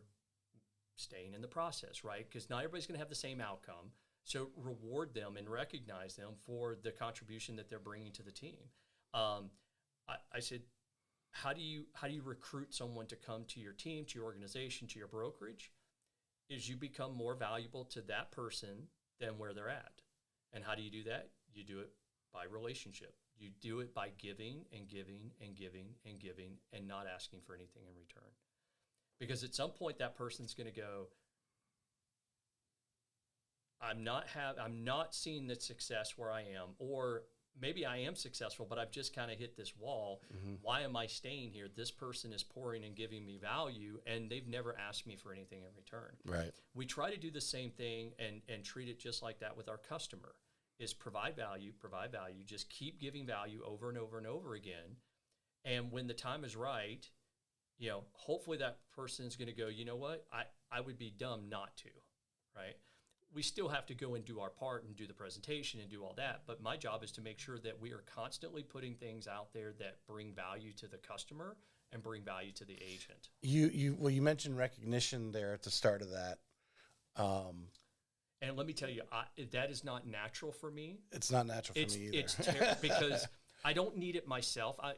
Speaker 2: staying in the process, right? Because not everybody's going to have the same outcome. So reward them and recognize them for the contribution that they're bringing to the team. I said, how do you recruit someone to come to your team, to your organization, to your brokerage? Is you become more valuable to that person than where they're at. And how do you do that? You do it by relationship. You do it by giving and giving and giving and giving and not asking for anything in return. Because at some point that person's going to go, I'm not seeing the success where I am, or maybe I am successful, but I've just kind of hit this wall. Mm-hmm. Why am I staying here? This person is pouring and giving me value, and they've never asked me for anything in return.
Speaker 1: Right.
Speaker 2: We try to do the same thing and treat it just like that with our customer, is provide value, just keep giving value over and over and over again. And when the time is right, hopefully that person is going to go, you know what? I would be dumb not to, right? We still have to go and do our part and do the presentation and do all that. But my job is to make sure that we are constantly putting things out there that bring value to the customer and bring value to the agent.
Speaker 1: You mentioned recognition there at the start of that.
Speaker 2: And let me tell you, that is not natural for me.
Speaker 1: It's not natural for me either.
Speaker 2: It's terrible because I don't need it myself. I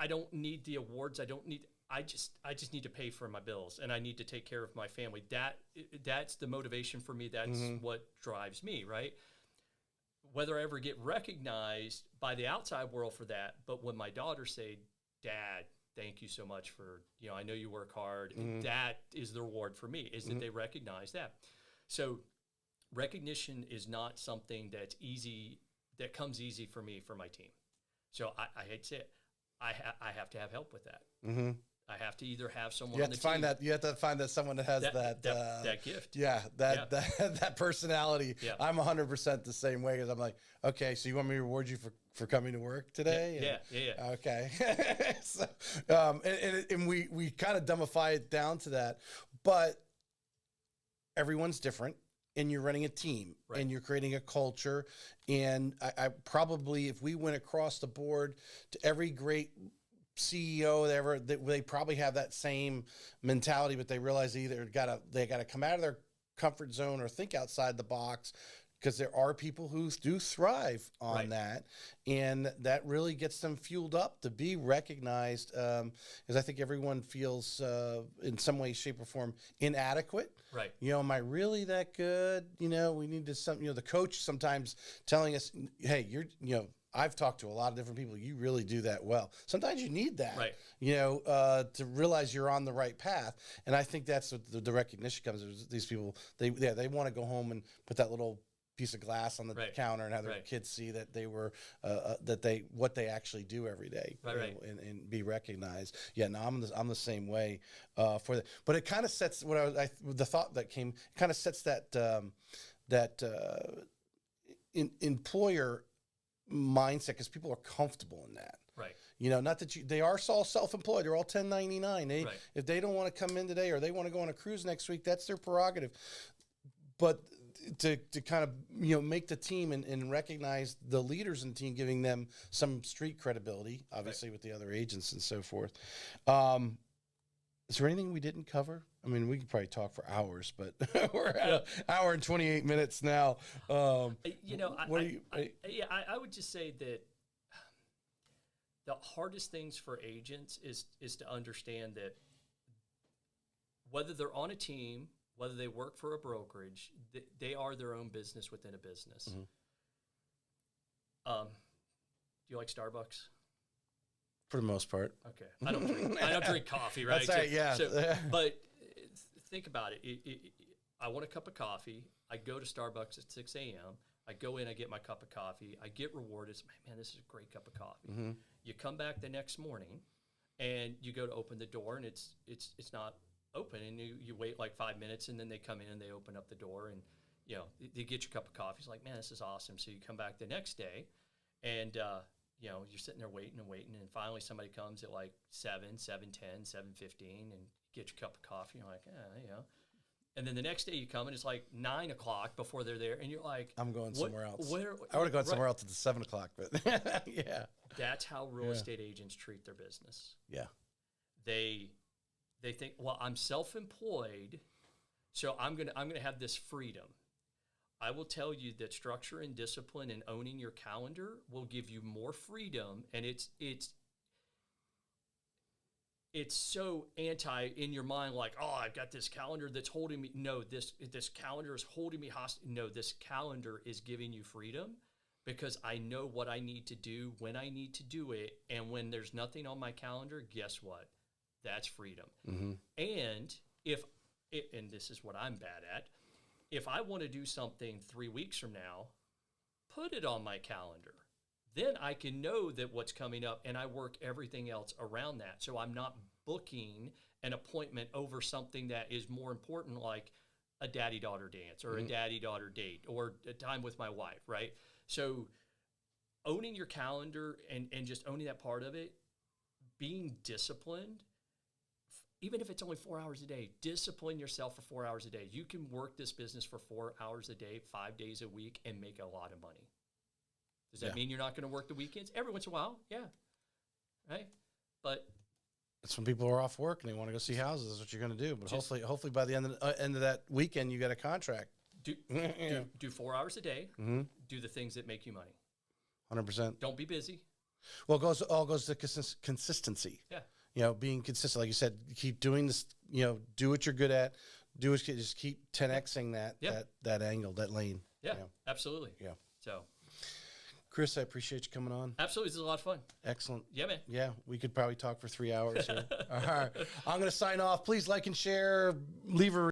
Speaker 2: don't need the awards. I just need to pay for my bills, and I need to take care of my family. That's the motivation for me. That's what drives me, right? Whether I ever get recognized by the outside world for that, but when my daughters say, "Dad, thank you so much for, I know you work hard," that is the reward for me, is that they recognize that. So recognition is not something that's easy, that comes easy for me, for my team. So I hate to say it, I have to have help with that. Mm-hmm. I have to either have someone on the team.
Speaker 1: You have to find that someone that has that
Speaker 2: gift.
Speaker 1: Yeah, that personality. Yeah. I'm 100% the same way, because I'm like, okay, so you want me to reward you for coming to work today?
Speaker 2: Yeah.
Speaker 1: Okay. So, and we kind of dumbify it down to that, but everyone's different. And you're running a team, right, and you're creating a culture. And I probably, if we went across the board to every great CEO they probably have that same mentality, but they realize they gotta come out of their comfort zone or think outside the box, because there are people who do thrive on that, and that really gets them fueled up to be recognized. Because I think everyone feels in some way, shape, or form inadequate.
Speaker 2: Right.
Speaker 1: Am I really that good? We need to the coach sometimes telling us, hey, I've talked to a lot of different people. You really do that well. Sometimes you need that,
Speaker 2: right,
Speaker 1: to realize you're on the right path. And I think that's what the recognition comes. These people, they want to go home and put that little piece of glass on the counter and have their kids see that they were what they actually do every day, and be recognized. Yeah, no, I'm the same way for that. But it kind of sets the thought that came kind of sets that employer mindset, because people are comfortable in that.
Speaker 2: Right.
Speaker 1: Not that they are all self-employed. They're all 1099. If they don't want to come in today, or they want to go on a cruise next week, that's their prerogative. But to kind of make the team and recognize the leaders in the team, giving them some street credibility, obviously, with the other agents and so forth. Is there anything we didn't cover? I mean, we could probably talk for hours, but we're at an hour and 28 minutes now.
Speaker 2: I would just say that the hardest things for agents is to understand that whether they're on a team, whether they work for a brokerage, they are their own business within a business. Do you like Starbucks?
Speaker 1: For the most part.
Speaker 2: Okay. I don't drink coffee, right?
Speaker 1: That's right, yeah.
Speaker 2: But think about it. I want a cup of coffee. I go to Starbucks at 6 a.m. I go in, I get my cup of coffee. I get rewarded. Man, this is a great cup of coffee. You come back the next morning, and you go to open the door, and it's not open. And you wait like 5 minutes, and then they come in, and they open up the door, and they get your cup of coffee. It's like, man, this is awesome. So you come back the next day, and you're sitting there waiting and waiting, and finally somebody comes at like 7, 7:10, 7:15, and get your cup of coffee. You're like, and then the next day you come, and it's like 9 o'clock before they're there, and you're like,
Speaker 1: I'm going somewhere else.
Speaker 2: I
Speaker 1: would have gone somewhere else at the 7 o'clock, but yeah.
Speaker 2: That's how real estate agents treat their business.
Speaker 1: Yeah.
Speaker 2: They think, well, I'm self-employed, so I'm gonna have this freedom. I will tell you that structure and discipline and owning your calendar will give you more freedom, and it's so anti in your mind, like, oh, I've got this calendar that's holding me. No, this calendar is holding me hostage. No, this calendar is giving you freedom because I know what I need to do when I need to do it, and when there's nothing on my calendar, guess what? That's freedom. And and this is what I'm bad at. If I want to do something 3 weeks from now, put it on my calendar. Then I can know that what's coming up, and I work everything else around that. So I'm not booking an appointment over something that is more important, like a daddy-daughter dance or a daddy-daughter date or a time with my wife, right? So owning your calendar and just owning that part of it, being disciplined, even if it's only 4 hours a day, discipline yourself for 4 hours a day. You can work this business for 4 hours a day, 5 days a week, and make a lot of money. Does that mean you're not going to work the weekends? Every once in a while, yeah. Right? But
Speaker 1: it's when people are off work and they want to go see houses. That's what you're going to do. But hopefully by the end of that weekend, you got a contract.
Speaker 2: Do 4 hours a day. Do the things that make you money.
Speaker 1: 100%.
Speaker 2: Don't be busy.
Speaker 1: Well, all goes to consistency.
Speaker 2: Yeah.
Speaker 1: Being consistent, like you said, keep doing this. Do what you're good at. Just keep 10xing that angle, that lane.
Speaker 2: Yeah, absolutely.
Speaker 1: Yeah.
Speaker 2: So,
Speaker 1: Chris, I appreciate you coming on.
Speaker 2: Absolutely, this is a lot of fun.
Speaker 1: Excellent.
Speaker 2: Yeah, man.
Speaker 1: Yeah, we could probably talk for 3 hours here. All right, I'm going to sign off. Please like and share. Leave a